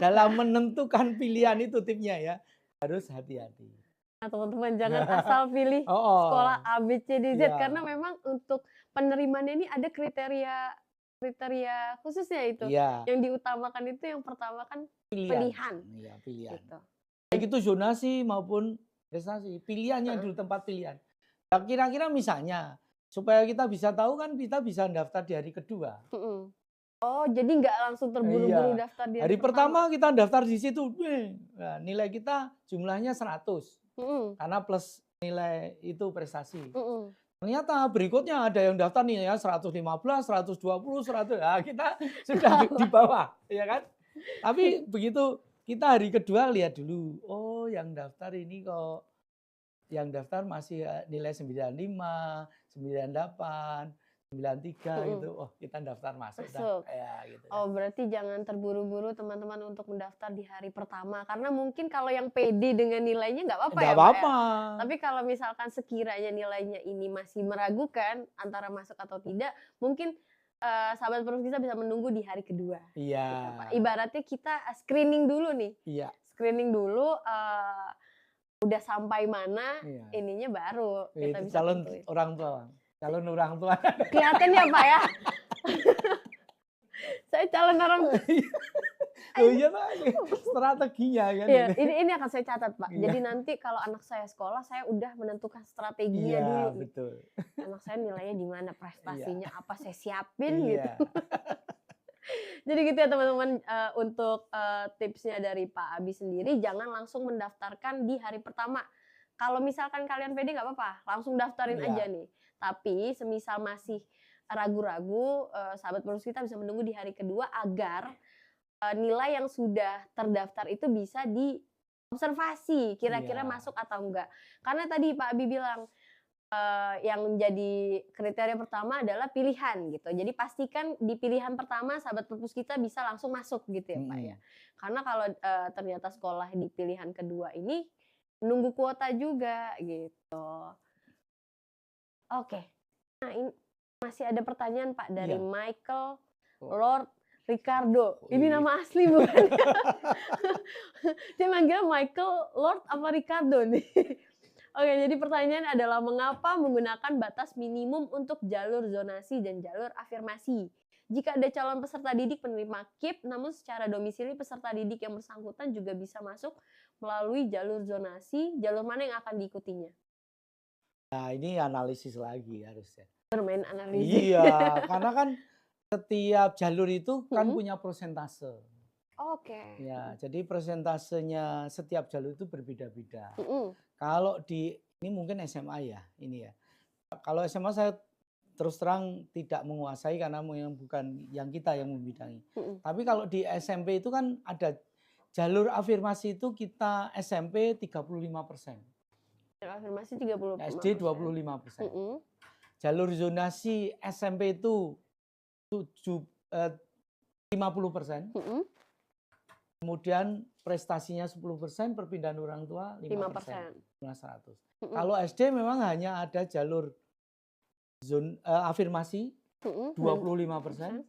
dalam menentukan pilihan itu tipnya ya harus hati-hati. Nah, teman-teman jangan asal pilih sekolah A, B, C, D, Z karena memang untuk penerimaannya ini ada kriteria khususnya itu. Yang diutamakan itu yang pertama kan pilihan. Iya, pilihan. Gitu. Baik itu zonasi maupun prestasi, pilihannya dulu tempat pilihan. Nah, kira-kira misalnya supaya kita bisa tahu kan kita bisa daftar di hari kedua. Oh, jadi nggak langsung terburu-buru daftar di hari pertama kita daftar di situ, nah, nilai kita jumlahnya 100. Karena plus nilai itu prestasi. Ternyata berikutnya ada yang daftar nilainya 115, 120, 100. Nah, kita sudah di bawah, ya kan? Tapi begitu kita hari kedua lihat dulu, oh yang daftar ini kok yang daftar masih nilai 95, 98, 93 gitu. Oh, kita daftar masuk. Ya, gitu. Oh, berarti jangan terburu-buru teman-teman untuk mendaftar di hari pertama. Karena mungkin kalau yang pede dengan nilainya nggak apa-apa ya, Pak ya? Tapi kalau misalkan sekiranya nilainya ini masih meragukan antara masuk atau tidak, mungkin sahabat Perus kita bisa menunggu di hari kedua. Iya. Gitu, ibaratnya kita screening dulu nih. Iya. Screening dulu, udah sampai mana ininya baru kita bisa calon tentuin. Orang tua. Calon orang tua. Kelihatan ya, Pak ya? Saya calon orang tua. Oh iya, Pak. Strateginya kan. Iya, ini akan saya catat, Pak. Jadi nanti kalau anak saya sekolah, saya udah menentukan strateginya dulu nih. Betul. Anak saya nilainya di mana, prestasinya apa saya siapin gitu. Jadi gitu ya teman-teman, untuk tipsnya dari Pak Abi sendiri, jangan langsung mendaftarkan di hari pertama. Kalau misalkan kalian pede nggak apa-apa, langsung daftarin aja nih. Tapi semisal masih ragu-ragu, sahabat Perus kita bisa menunggu di hari kedua agar nilai yang sudah terdaftar itu bisa diobservasi kira-kira masuk atau enggak. Karena tadi Pak Abi bilang yang menjadi kriteria pertama adalah pilihan gitu. Jadi pastikan di pilihan pertama sahabat Perpus kita bisa langsung masuk gitu ya, Pak ya. Karena kalau ternyata sekolah di pilihan kedua ini nunggu kuota juga gitu. Oke. Nah, ini masih ada pertanyaan Pak dari Michael Lord Ricardo. Ini nama asli bukan? Dia manggil Michael Lord apa Ricardo nih? Oke, jadi pertanyaan adalah mengapa menggunakan batas minimum untuk jalur zonasi dan jalur afirmasi? Jika ada calon peserta didik penerima KIP, namun secara domisili peserta didik yang bersangkutan juga bisa masuk melalui jalur zonasi, jalur mana yang akan diikutinya? Nah, ini analisis lagi harusnya. Bermain analisis. Iya, karena kan setiap jalur itu kan punya persentase. Oke. Ya, jadi persentasenya setiap jalur itu berbeda-beda. Kalau ini mungkin SMA ya, ini ya. Kalau SMA saya terus terang tidak menguasai karena yang bukan yang kita yang membidangi. Tapi kalau di SMP itu kan ada jalur afirmasi itu kita SMP 35%. Jalur afirmasi 35%. SD 25%. Jalur zonasi SMP itu 50%. Kemudian prestasinya 10%, perpindahan orang tua 5%. 100. Kalau SD memang hanya ada jalur afirmasi 25%.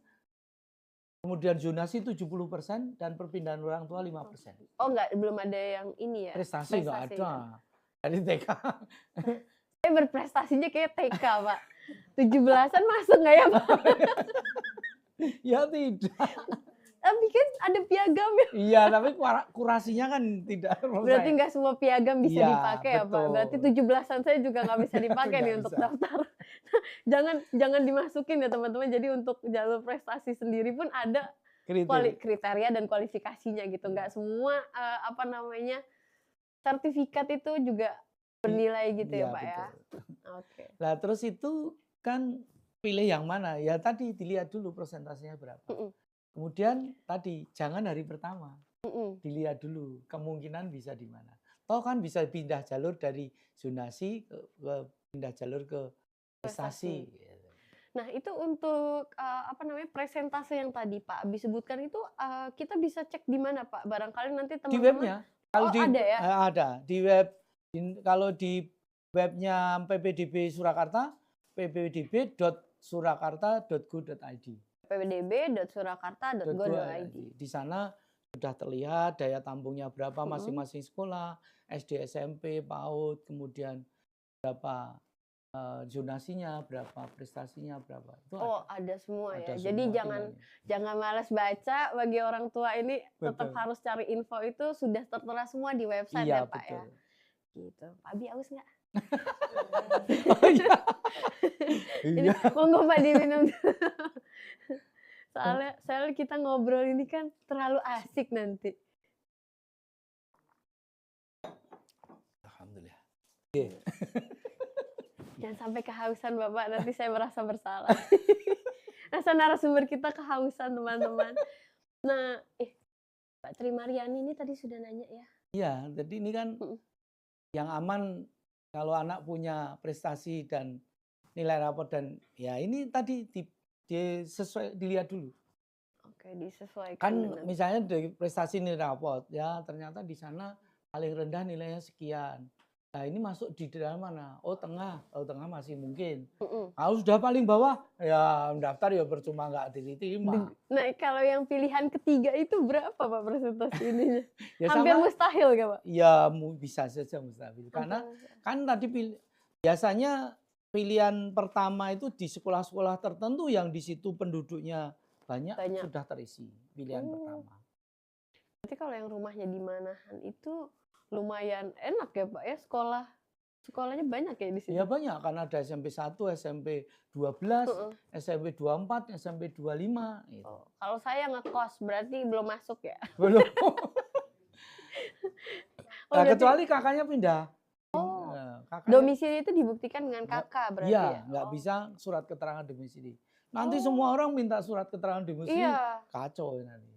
Kemudian zonasi 70% dan perpindahan orang tua 5%. Oh enggak, belum ada yang ini ya? Prestasi enggak ada. Dari TK. Saya berprestasinya kayak TK, Pak. 17-an masuk nggak ya, Pak? Ya tidak. Tapi kan ada piagam ya. Iya, tapi kurasinya kan tidak. Berarti nggak semua piagam bisa dipakai ya, Pak. betul. Berarti 17-an saya juga nggak bisa dipakai nih untuk daftar. Jangan dimasukin ya teman-teman. Jadi untuk jalur prestasi sendiri pun ada kriteria dan kualifikasinya gitu. Nggak semua sertifikat itu juga bernilai gitu ya, Pak ya. Oke. Nah, terus itu kan pilih yang mana? Ya tadi dilihat dulu persentasenya berapa. Kemudian tadi jangan hari pertama. Dilihat dulu kemungkinan bisa di mana. Toh kan bisa pindah jalur dari zonasi ke pindah jalur ke prestasi. Nah, itu untuk presentase yang tadi Pak Abi sebutkan itu kita bisa cek di mana, Pak? Barangkali nanti teman-teman di webnya. Kalau ada ya? Ada di web. Kalau di webnya PPDB Surakarta, ppdb.surakarta.go.id. ppdb.surakarta.go.id. Di sana sudah terlihat daya tampungnya berapa masing-masing sekolah, SD, SMP, PAUD, kemudian berapa zonasinya, berapa prestasinya, berapa. Itu ada semua ya. Ada Jadi semua jangan malas baca. Bagi orang tua ini tetap harus cari info itu sudah tertera semua di website ya, Pak ya. Gitu. Pak Abi aus nggak? Oh iya. Ini monggo Pak diminum. Soalnya kita ngobrol ini kan terlalu asik nanti. Alhamdulillah. Jangan sampai kehausan Bapak, nanti saya merasa bersalah. Rasa narasumber kita kehausan teman-teman. Nah, Pak Tri Mariani ini tadi sudah nanya ya. Iya, jadi ini kan yang aman kalau anak punya prestasi dan nilai rapor dan ya ini tadi dilihat dulu. Oke, disesuaikan. Kan misalnya dari prestasi nilai rapor ya ternyata di sana paling rendah nilainya sekian. Nah ini masuk di dalam mana? Oh tengah, masih mungkin. Kalau sudah paling bawah ya daftar ya percuma nggak diterima. Nah kalau yang pilihan ketiga itu berapa Pak presentasi ininya? Ya, hampir mustahil nggak Pak? Ya bisa saja mustahil. Karena kan tadi biasanya pilihan pertama itu di sekolah-sekolah tertentu yang di situ penduduknya banyak. Sudah terisi pilihan pertama. Berarti kalau yang rumahnya di Manahan itu lumayan enak ya Pak ya, sekolahnya banyak ya di situ? Ya banyak, karena ada SMP 1, SMP 12, SMP 24, SMP 25. Gitu. Kalau saya ngekos berarti belum masuk ya? Belum. Kecuali kakaknya pindah. Domisili itu dibuktikan dengan kakak berarti ya? Nggak bisa surat keterangan domisili. Nanti semua orang minta surat keterangan domisili, kacau nanti.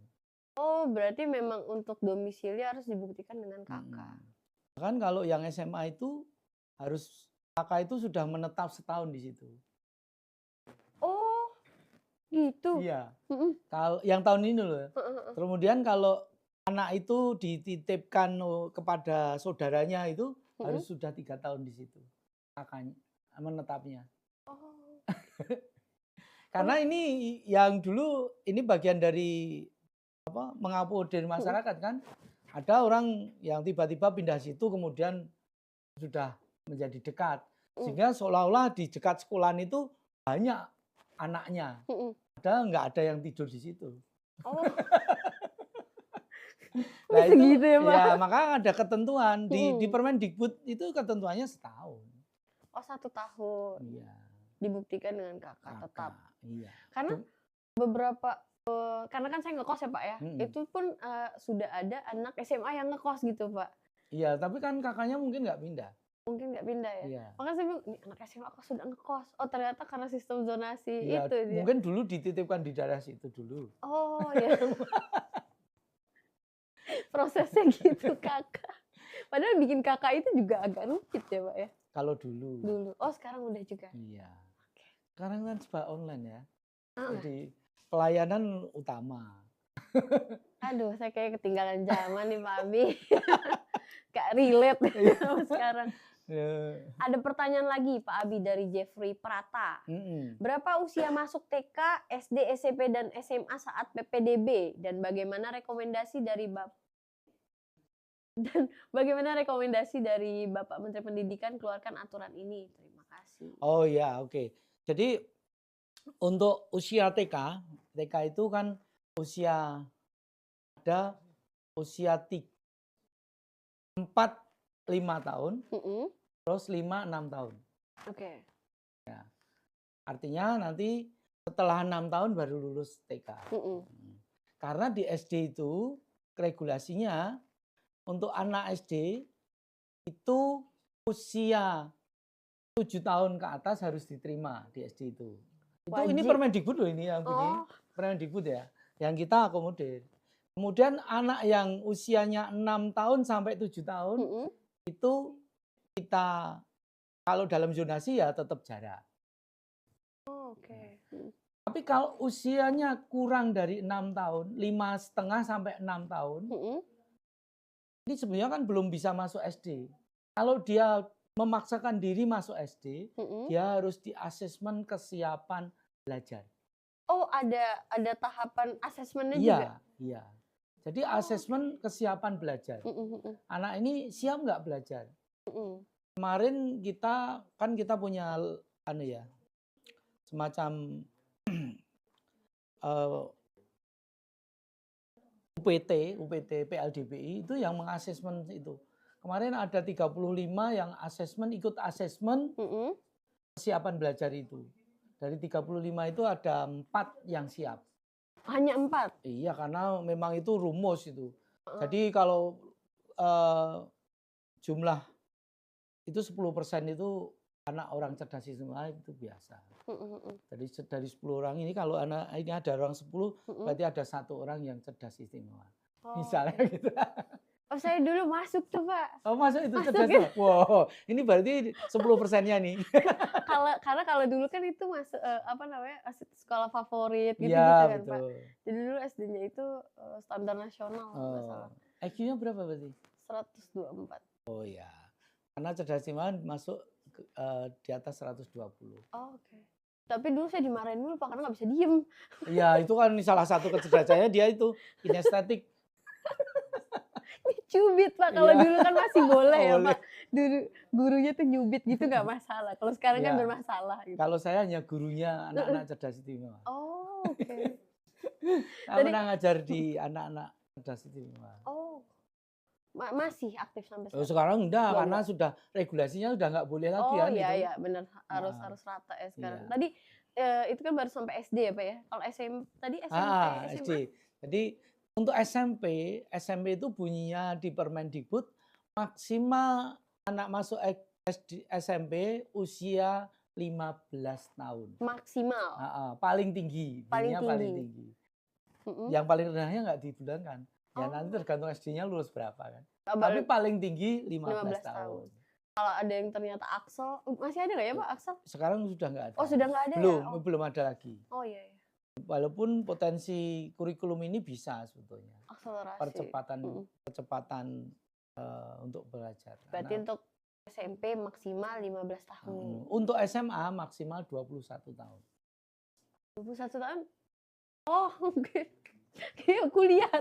Berarti memang untuk domisili harus dibuktikan dengan kakak. Kan kalau yang SMA itu harus kakak itu sudah menetap setahun di situ. Oh, gitu. Iya. Kalau yang tahun ini loh. Kemudian kalau anak itu dititipkan kepada saudaranya itu harus sudah 3 tahun di situ. Kakaknya menetapnya. Karena ini yang dulu ini bagian dari mengakomodir masyarakat kan. Ada orang yang tiba-tiba pindah situ kemudian sudah menjadi dekat. Sehingga seolah-olah di dekat sekolahan itu banyak anaknya. Padahal nggak ada yang tidur di situ. Nah itu, gitu ya, Pak? Ya maka ada ketentuan di Permendikbud itu ketentuannya setahun. 1 tahun. Iya. Dibuktikan dengan kakak tetap. Iya. Karena beberapa karena kan saya ngekos ya Pak ya, itu pun sudah ada anak SMA yang ngekos gitu Pak. Iya, tapi kan kakaknya mungkin nggak pindah. Mungkin nggak pindah ya? Iya. Makanya saya bilang, "Nih anak SMA kok sudah ngekos?" Oh ternyata karena sistem zonasi Iya, itu dia. mungkin dulu dititipkan di daerah situ dulu. Oh ya, prosesnya gitu Kakak. Padahal bikin Kakak itu juga agak rumit ya, Pak, ya? Kalau dulu. Dulu. Oh sekarang udah juga? Iya. Oke. Sekarang kan serba online ya. Heeh. Jadi pelayanan utama. Aduh, saya kayak ketinggalan zaman nih, Pak Abi. Nggak relate Iya. sama sekarang. Ya. Ada pertanyaan lagi, Pak Abi, dari Jeffrey Prata. Berapa usia masuk TK, SD, SMP, dan SMA saat PPDB? Dan bagaimana rekomendasi dari Bapak Menteri Pendidikan keluarkan aturan ini? Terima kasih. Oh ya, oke. Jadi untuk usia TK itu kan usia ada usia 4, 5 tahun, terus 5, 6 tahun. Oke. Ya. Artinya nanti setelah 6 tahun baru lulus TK. Karena di SD itu regulasinya untuk anak SD itu usia 7 tahun ke atas harus diterima di SD itu. Ini Permendikbud loh ini yang begini. Permendikbud ya. Yang kita akomodir. Kemudian anak yang usianya 6 tahun sampai 7 tahun itu kita kalau dalam zonasi ya tetap jarak. Oke. Tapi kalau usianya kurang dari 6 tahun, 5,5 sampai 6 tahun, ini sebenarnya kan belum bisa masuk SD. Kalau dia memaksakan diri masuk SD, dia harus di asesmen kesiapan belajar. Oh, ada tahapan asesmennya juga? Iya. Jadi asesmen kesiapan belajar. Anak ini siap nggak belajar? Kemarin kita punya semacam UPT PLDPI itu yang mengasesmen itu. Kemarin ada 35 yang ikut asesmen kesiapan belajar itu. Dari 35 itu ada 4 yang siap. Hanya 4? Iya, karena memang itu rumus itu. Jadi kalau jumlah itu 10% itu anak orang cerdas istimewa itu biasa. Jadi dari 10 orang ini kalau anak ini ada orang 10, berarti ada 1 orang yang cerdas istimewa. Misalnya gitu. Oh, saya dulu masuk tuh, Pak. Oh, masuk itu cerdas ya? Wow, ini berarti 10%-nya nih. Karena kalau dulu kan itu masuk sekolah favorit gitu Ya, kan, Pak. betul. Jadi dulu SD-nya itu standar nasional kalau nggak salah. IQ-nya berapa berarti? 124. Oh ya, karena cerdas istimewa masuk di atas 120. Oh, oke. Tapi dulu saya dimarahin dulu, Pak, karena nggak bisa diem. Iya, itu kan salah satu kecerdasannya dia itu kinestetik. Cubit, Pak. Kalau dulu kan masih boleh ya, Pak. Dulu gurunya tuh nyubit gitu nggak masalah. Kalau sekarang kan bermasalah. Gitu. Kalau saya hanya gurunya anak-anak cerdas istimewa. Oh, oke. Saya pernah ngajar di anak-anak cerdas istimewa. Oh, masih aktif sampai sekarang? Sekarang enggak, karena sudah regulasinya udah nggak boleh lagi kan. Oh iya, benar. Harus rata ya sekarang. Tadi itu kan baru sampai SD ya, Pak ya? Kalau tadi SMP, SMA? SD. Jadi untuk SMP itu bunyinya di Permendikbud maksimal anak masuk SMP usia 15 tahun. Maksimal? Paling tinggi. Paling tinggi. Yang paling rendahnya nggak dibilangkan. Ya nanti tergantung SD-nya lulus berapa kan. Tapi paling tinggi 15 tahun. Kalau ada yang ternyata Axel, masih ada nggak ya Pak Axel? Sekarang sudah nggak ada. Oh sudah nggak ada belum ada lagi. Oh iya. Walaupun potensi kurikulum ini bisa sebetulnya. Akselerasi. Percepatan untuk belajar. Berarti untuk SMP maksimal 15 tahun. Untuk SMA maksimal 21 tahun. 21 tahun? Oh, oke. Kayak kuliah.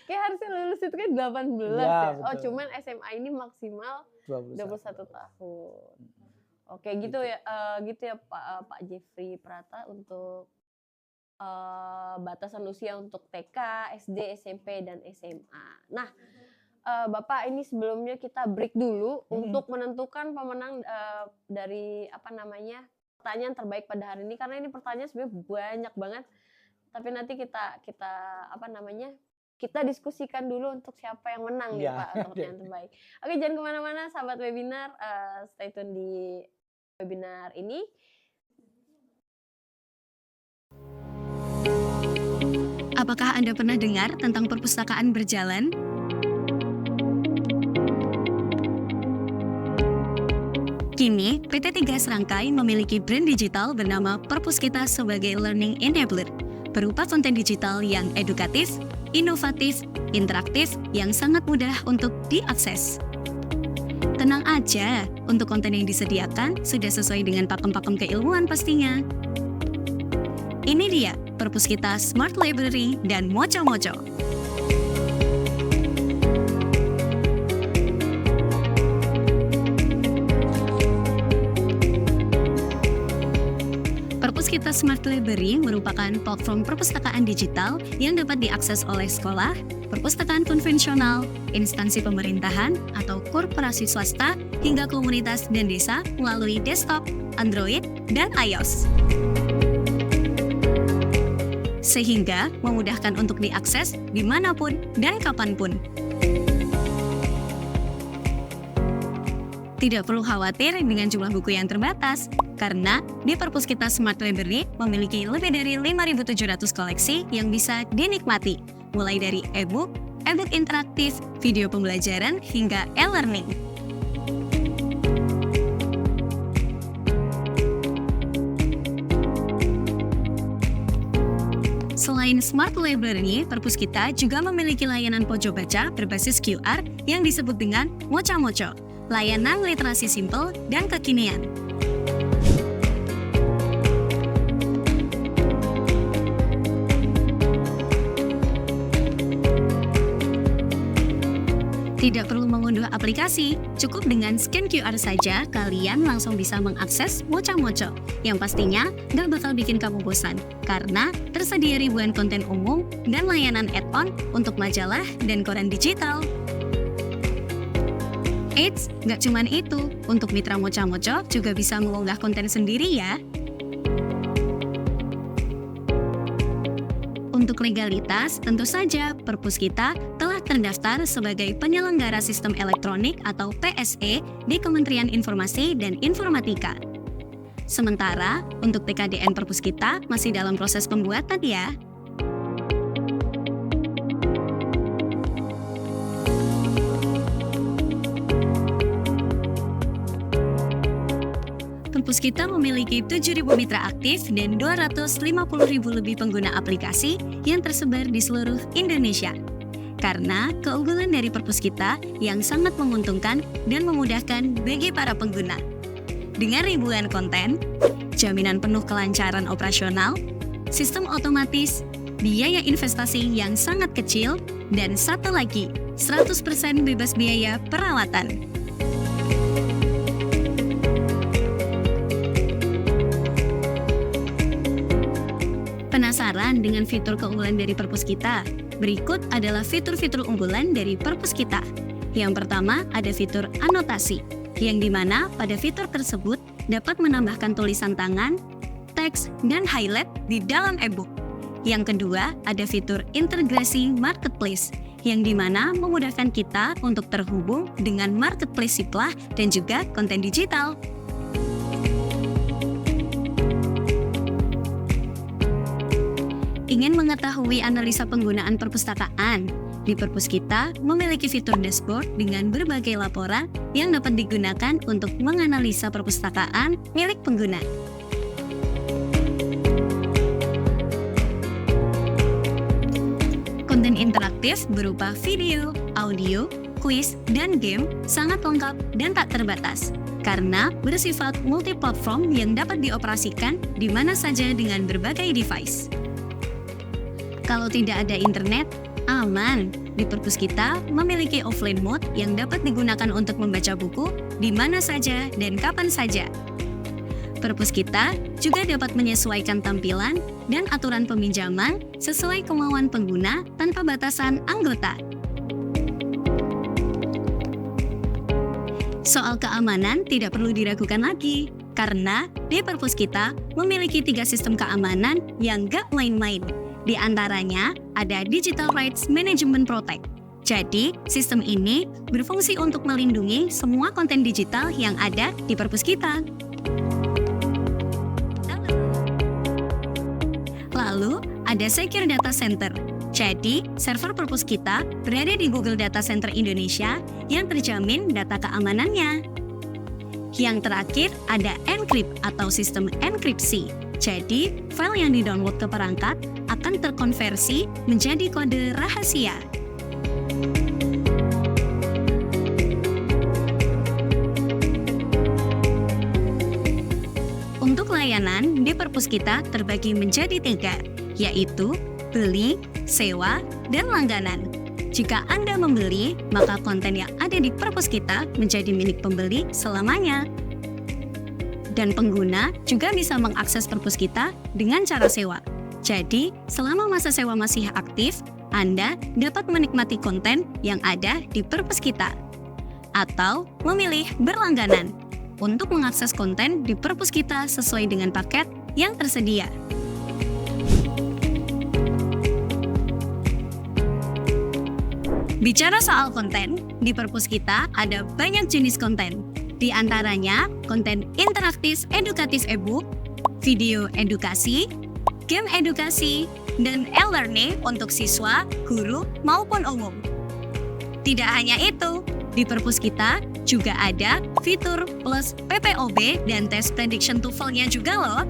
Kayak harusnya lulus itu kan 18 ya. Oh, cuman SMA ini maksimal 21 tahun. Oke, gitu ya Pak Jeffrey Prata untuk batasan usia untuk TK, SD, SMP dan SMA. Nah, Bapak ini sebelumnya kita break dulu untuk menentukan pemenang dari pertanyaan terbaik pada hari ini karena ini pertanyaan sebenarnya banyak banget. Tapi nanti kita kita diskusikan dulu untuk siapa yang menang nih Iya. Pak, untuk yang terbaik. Oke, jangan kemana-mana sahabat webinar, stay tune di webinar ini. Apakah Anda pernah dengar tentang perpustakaan berjalan? Kini, PT Tiga Serangkai memiliki brand digital bernama Perpuskita sebagai learning enabler, berupa konten digital yang edukatif, inovatif, interaktif, yang sangat mudah untuk diakses. Tenang aja, untuk konten yang disediakan sudah sesuai dengan pakem-pakem keilmuan pastinya. Ini dia, Perpuskita Smart Library dan Moco-Moco. Perpuskita Smart Library merupakan platform perpustakaan digital yang dapat diakses oleh sekolah, perpustakaan konvensional, instansi pemerintahan, atau korporasi swasta, hingga komunitas dan desa melalui desktop, Android, dan iOS. Sehingga memudahkan untuk diakses dimanapun dan kapanpun. Tidak perlu khawatir dengan jumlah buku yang terbatas, karena di Perpuskita Smart Library memiliki lebih dari 5.700 koleksi yang bisa dinikmati, mulai dari e-book, e-book interaktif, video pembelajaran, hingga e-learning. Selain Smart Library, Perpuskita juga memiliki layanan pojok baca berbasis QR yang disebut dengan Moco-Moco, layanan literasi simpel dan kekinian. Tidak perlu mengunduh aplikasi, cukup dengan scan QR saja kalian langsung bisa mengakses Moco-Moco, yang pastinya nggak bakal bikin kamu bosan, karena tersedia ribuan konten umum dan layanan add-on untuk majalah dan koran digital. Eits, nggak cuman itu, untuk mitra Moco-Moco juga bisa mengunggah konten sendiri ya. Untuk legalitas, tentu saja Perpuskita telah terdaftar sebagai penyelenggara sistem elektronik atau PSE di Kementerian Informasi dan Informatika. Sementara, untuk TKDN Perpuskita masih dalam proses pembuatan ya. Perpuskita memiliki 7.000 mitra aktif dan 250.000 lebih pengguna aplikasi yang tersebar di seluruh Indonesia. Karena keunggulan dari Perpuskita yang sangat menguntungkan dan memudahkan bagi para pengguna. Dengan ribuan konten, jaminan penuh kelancaran operasional, sistem otomatis, biaya investasi yang sangat kecil, dan satu lagi, 100% bebas biaya perawatan. Penasaran dengan fitur keunggulan dari Perpuskita? Berikut adalah fitur-fitur unggulan dari Perpuskita. Yang pertama ada fitur anotasi, yang dimana pada fitur tersebut dapat menambahkan tulisan tangan, teks, dan highlight di dalam e-book. Yang kedua ada fitur integrasi marketplace, yang dimana memudahkan kita untuk terhubung dengan marketplace Siplah dan juga konten digital. Ingin mengetahui analisa penggunaan perpustakaan? Di Perpuskita memiliki fitur dashboard dengan berbagai laporan yang dapat digunakan untuk menganalisa perpustakaan milik pengguna. Konten interaktif berupa video, audio, kuis, dan game sangat lengkap dan tak terbatas, karena bersifat multi-platform yang dapat dioperasikan di mana saja dengan berbagai device. Kalau tidak ada internet, aman. Di Perpuskita memiliki offline mode yang dapat digunakan untuk membaca buku di mana saja dan kapan saja. Perpuskita juga dapat menyesuaikan tampilan dan aturan peminjaman sesuai kemauan pengguna tanpa batasan anggota. Soal keamanan tidak perlu diragukan lagi, karena di Perpuskita memiliki 3 sistem keamanan yang gak main-main, Di antaranya ada Digital Rights Management Protect. Jadi, sistem ini berfungsi untuk melindungi semua konten digital yang ada di perpus kita. Lalu, ada Secure Data Center. Jadi, server perpus kita berada di Google Data Center Indonesia yang terjamin data keamanannya. Yang terakhir, ada Encrypt atau sistem enkripsi. Jadi, file yang di-download ke perangkat akan terkonversi menjadi kode rahasia. Untuk layanan, di perpus kita terbagi menjadi 3, yaitu beli, sewa, dan langganan. Jika Anda membeli, maka konten yang ada di perpus kita menjadi milik pembeli selamanya. Dan pengguna juga bisa mengakses perpus kita dengan cara sewa. Jadi, selama masa sewa masih aktif, Anda dapat menikmati konten yang ada di perpus kita. Atau memilih berlangganan untuk mengakses konten di perpus kita sesuai dengan paket yang tersedia. Bicara soal konten, di perpus kita ada banyak jenis konten. Di antaranya, konten interaktif edukatif e-book, video edukasi, game edukasi, dan e-learning untuk siswa, guru, maupun umum. Tidak hanya itu, di perpus kita juga ada fitur plus PPOB dan tes prediction TOEFL-nya juga loh.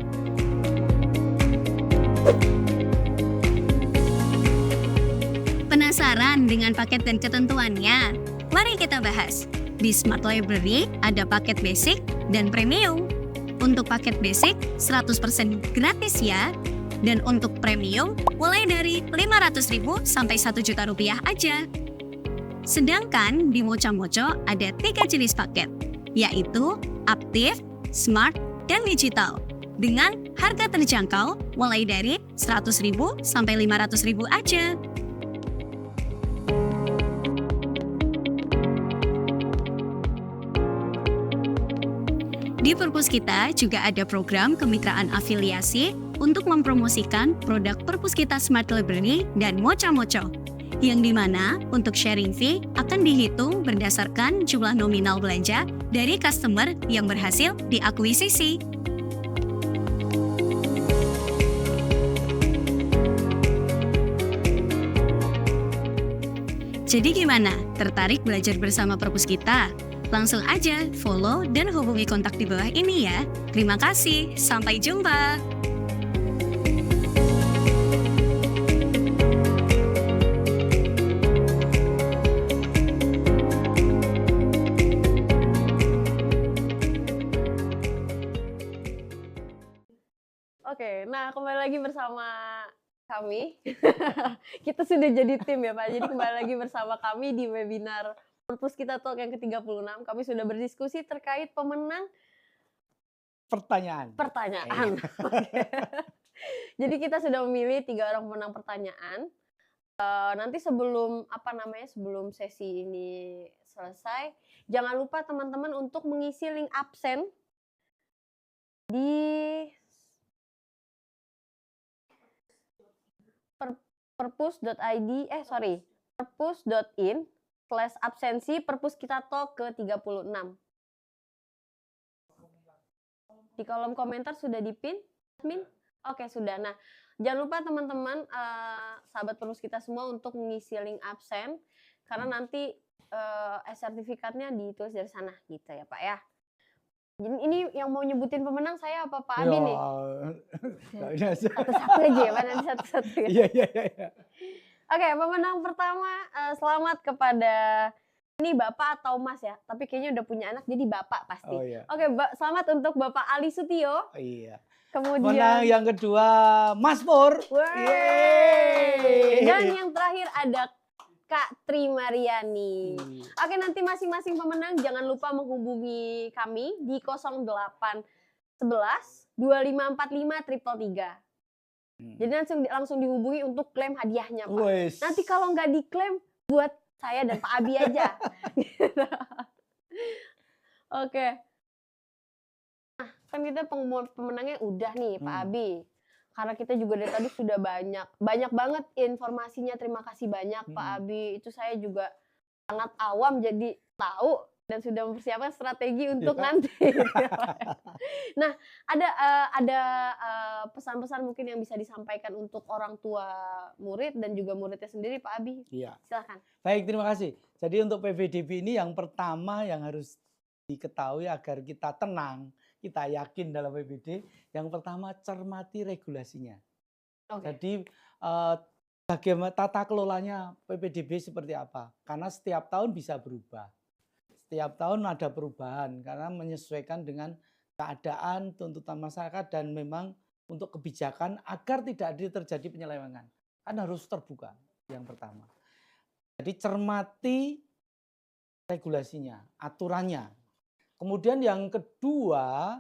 Penasaran dengan paket dan ketentuannya? Mari kita bahas. Di Smart Library ada paket basic dan premium. Untuk paket basic 100% gratis ya. Dan untuk premium mulai dari 500.000 sampai 1 juta rupiah aja. Sedangkan di Mocha ada 3 jenis paket, yaitu aktif, smart, dan digital. Dengan harga terjangkau mulai dari 100.000 sampai 500.000 aja. Di perpus kita juga ada program kemitraan afiliasi untuk mempromosikan produk perpus kita Smart Library dan Mocha, yang dimana untuk sharing fee akan dihitung berdasarkan jumlah nominal belanja dari customer yang berhasil diakuisisi. Jadi gimana? Tertarik belajar bersama perpus kita? Langsung aja follow dan hubungi kontak di bawah ini ya. Terima kasih, sampai jumpa. Oke, nah kembali lagi bersama kami. Kita sudah jadi tim ya Pak, jadi kembali lagi bersama kami di webinar Perpus Kita Talk yang ke-36. Kami sudah berdiskusi terkait pemenang Pertanyaan. Oke. Jadi kita sudah memilih 3 orang pemenang pertanyaan. Nanti sebelum sebelum sesi ini selesai, jangan lupa teman-teman untuk mengisi link absen di perpus.in/absensi Perpus Kita Talk ke-36. Di kolom komentar sudah dipin, admin? Oke, sudah. Nah, jangan lupa teman-teman, sahabat Perpus kita semua untuk mengisi link absen, karena nanti sertifikatnya ditulis dari sana, gitu ya Pak ya. Jadi ini yang mau nyebutin pemenang saya apa Pak Abi nih? Satu-satu aja ya Pak, nanti satu-satu ya. Iya. Oke, pemenang pertama, selamat kepada ini Bapak atau Mas ya, tapi kayaknya udah punya anak jadi Bapak pasti. Oh, iya. Oke, selamat untuk Bapak Ali Sutio. Iya. Kemudian Menang yang kedua Mas Pur. Yeay. Dan yang terakhir ada Kak Tri Mariani. Oke, nanti masing-masing pemenang jangan lupa menghubungi kami di 0811 2545 333. Jadi langsung dihubungi untuk klaim hadiahnya Pak. Wes. Nanti kalau nggak diklaim buat saya dan Pak Abi aja. Oke. Nah, kan kita pemenangnya udah nih Pak Abi. karena kita juga dari tadi sudah banyak banget informasinya. Terima kasih banyak Pak Abi. Itu saya juga sangat awam jadi tahu dan sudah mempersiapkan strategi untuk nanti. Nah, ada pesan-pesan mungkin yang bisa disampaikan untuk orang tua murid dan juga muridnya sendiri, Pak Abi. Iya. Silakan. Baik, terima kasih. Jadi untuk PPDB ini yang pertama yang harus diketahui agar kita tenang, kita yakin dalam PPD, yang pertama cermati regulasinya. Jadi bagaimana tata kelolanya PPDB seperti apa? Karena setiap tahun bisa berubah. Setiap tahun ada perubahan karena menyesuaikan dengan keadaan, tuntutan masyarakat, dan memang untuk kebijakan agar tidak terjadi penyelewengan. Kan harus terbuka yang pertama. Jadi cermati regulasinya, aturannya. Kemudian yang kedua,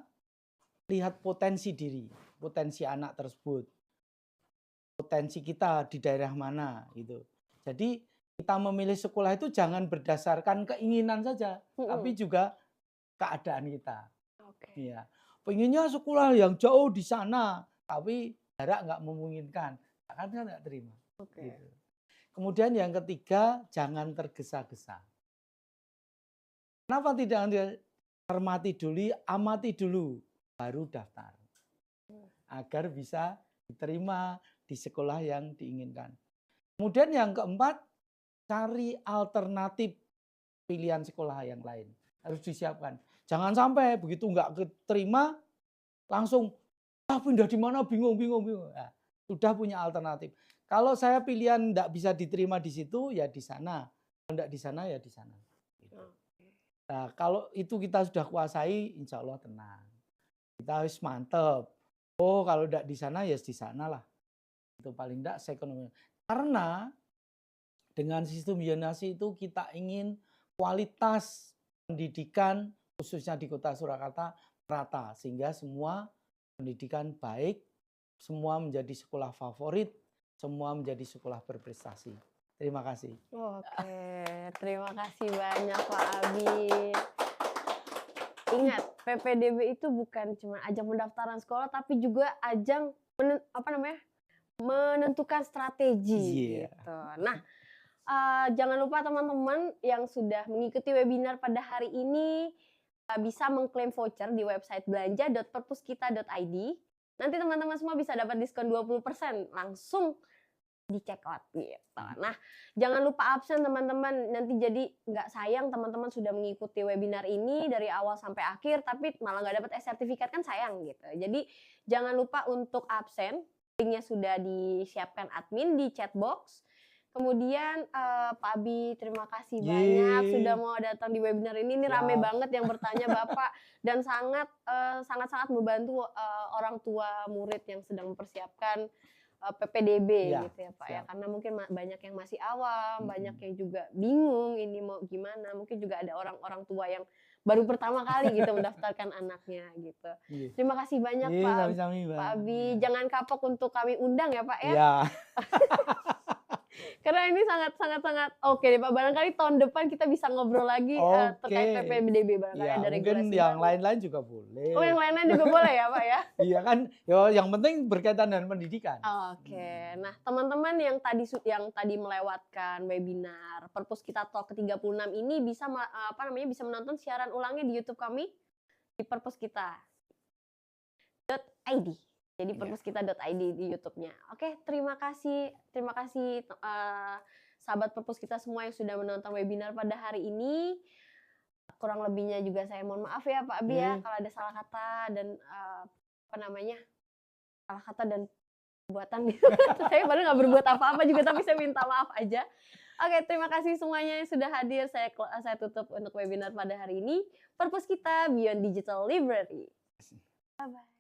lihat potensi diri, potensi anak tersebut, potensi kita di daerah mana gitu. Jadi kita memilih sekolah itu jangan berdasarkan keinginan saja, tapi juga keadaan kita. Ya, pengennya sekolah yang jauh di sana, tapi jarak nggak memungkinkan, kan nggak terima. Gitu. Kemudian yang ketiga, jangan tergesa-gesa. Kenapa tidak cermati dulu, amati dulu, baru daftar. Agar bisa diterima di sekolah yang diinginkan. Kemudian yang keempat, cari alternatif pilihan sekolah yang lain. Harus disiapkan. Jangan sampai begitu nggak keterima, langsung pindah di mana, bingung. Nah, sudah punya alternatif. Kalau saya pilihan nggak bisa diterima di situ, ya di sana. Kalau nggak di sana, ya di sana. Nah, kalau itu kita sudah kuasai, insya Allah tenang. Kita harus mantep. Oh, kalau tidak di sana, ya di sana lah. Itu paling tidak sekonomi. Karena dengan sistem zonasi itu kita ingin kualitas pendidikan, khususnya di Kota Surakarta, merata. Sehingga semua pendidikan baik, semua menjadi sekolah favorit, semua menjadi sekolah berprestasi. Terima kasih. Oke, terima kasih banyak Pak Abi. Ingat, PPDB itu bukan cuma ajang pendaftaran sekolah, tapi juga ajang menentukan strategi. Gitu. Nah, jangan lupa teman-teman yang sudah mengikuti webinar pada hari ini bisa mengklaim voucher di website belanja.perpuskita.id. Nanti teman-teman semua bisa dapat diskon 20% langsung di check out gitu. Nah, jangan lupa absen teman-teman, nanti jadi nggak sayang teman-teman sudah mengikuti webinar ini dari awal sampai akhir tapi malah nggak dapat sertifikat, kan sayang gitu. Jadi jangan lupa untuk absen, linknya sudah disiapkan admin di chat box. Kemudian Pak Abi, terima kasih banyak sudah mau datang di webinar ini. Ini rame banget yang bertanya Bapak dan sangat membantu orang tua murid yang sedang mempersiapkan PPDB gitu ya Pak ya, karena mungkin banyak yang masih awam, banyak yang juga bingung ini mau gimana, mungkin juga ada orang tua yang baru pertama kali gitu mendaftarkan anaknya gitu. Terima kasih banyak Pak Abi, jangan kapok untuk kami undang ya Pak ya. Karena ini sangat oke deh Pak, barangkali tahun depan kita bisa ngobrol lagi terkait PPDB, barangkali ada regulasi. Mungkin yang lain-lain juga boleh. Oh, yang lain-lain juga boleh ya Pak ya? Iya kan, yang penting berkaitan dengan pendidikan. Oke. Nah, teman-teman yang tadi melewatkan webinar Perpuskita Talk ke-36 ini bisa bisa menonton siaran ulangnya di YouTube kami di perpuskita.id. Jadi perpuskita.id di YouTube-nya. Oke, terima kasih sahabat Perpuskita semua yang sudah menonton webinar pada hari ini. Kurang lebihnya juga saya mohon maaf ya Pak Abi ya kalau ada salah kata dan salah kata dan perbuatan gitu. Saya baru nggak berbuat apa-apa juga tapi saya minta maaf aja. Oke, terima kasih semuanya yang sudah hadir. Saya tutup untuk webinar pada hari ini. Perpuskita Beyond Digital Library. Bye bye.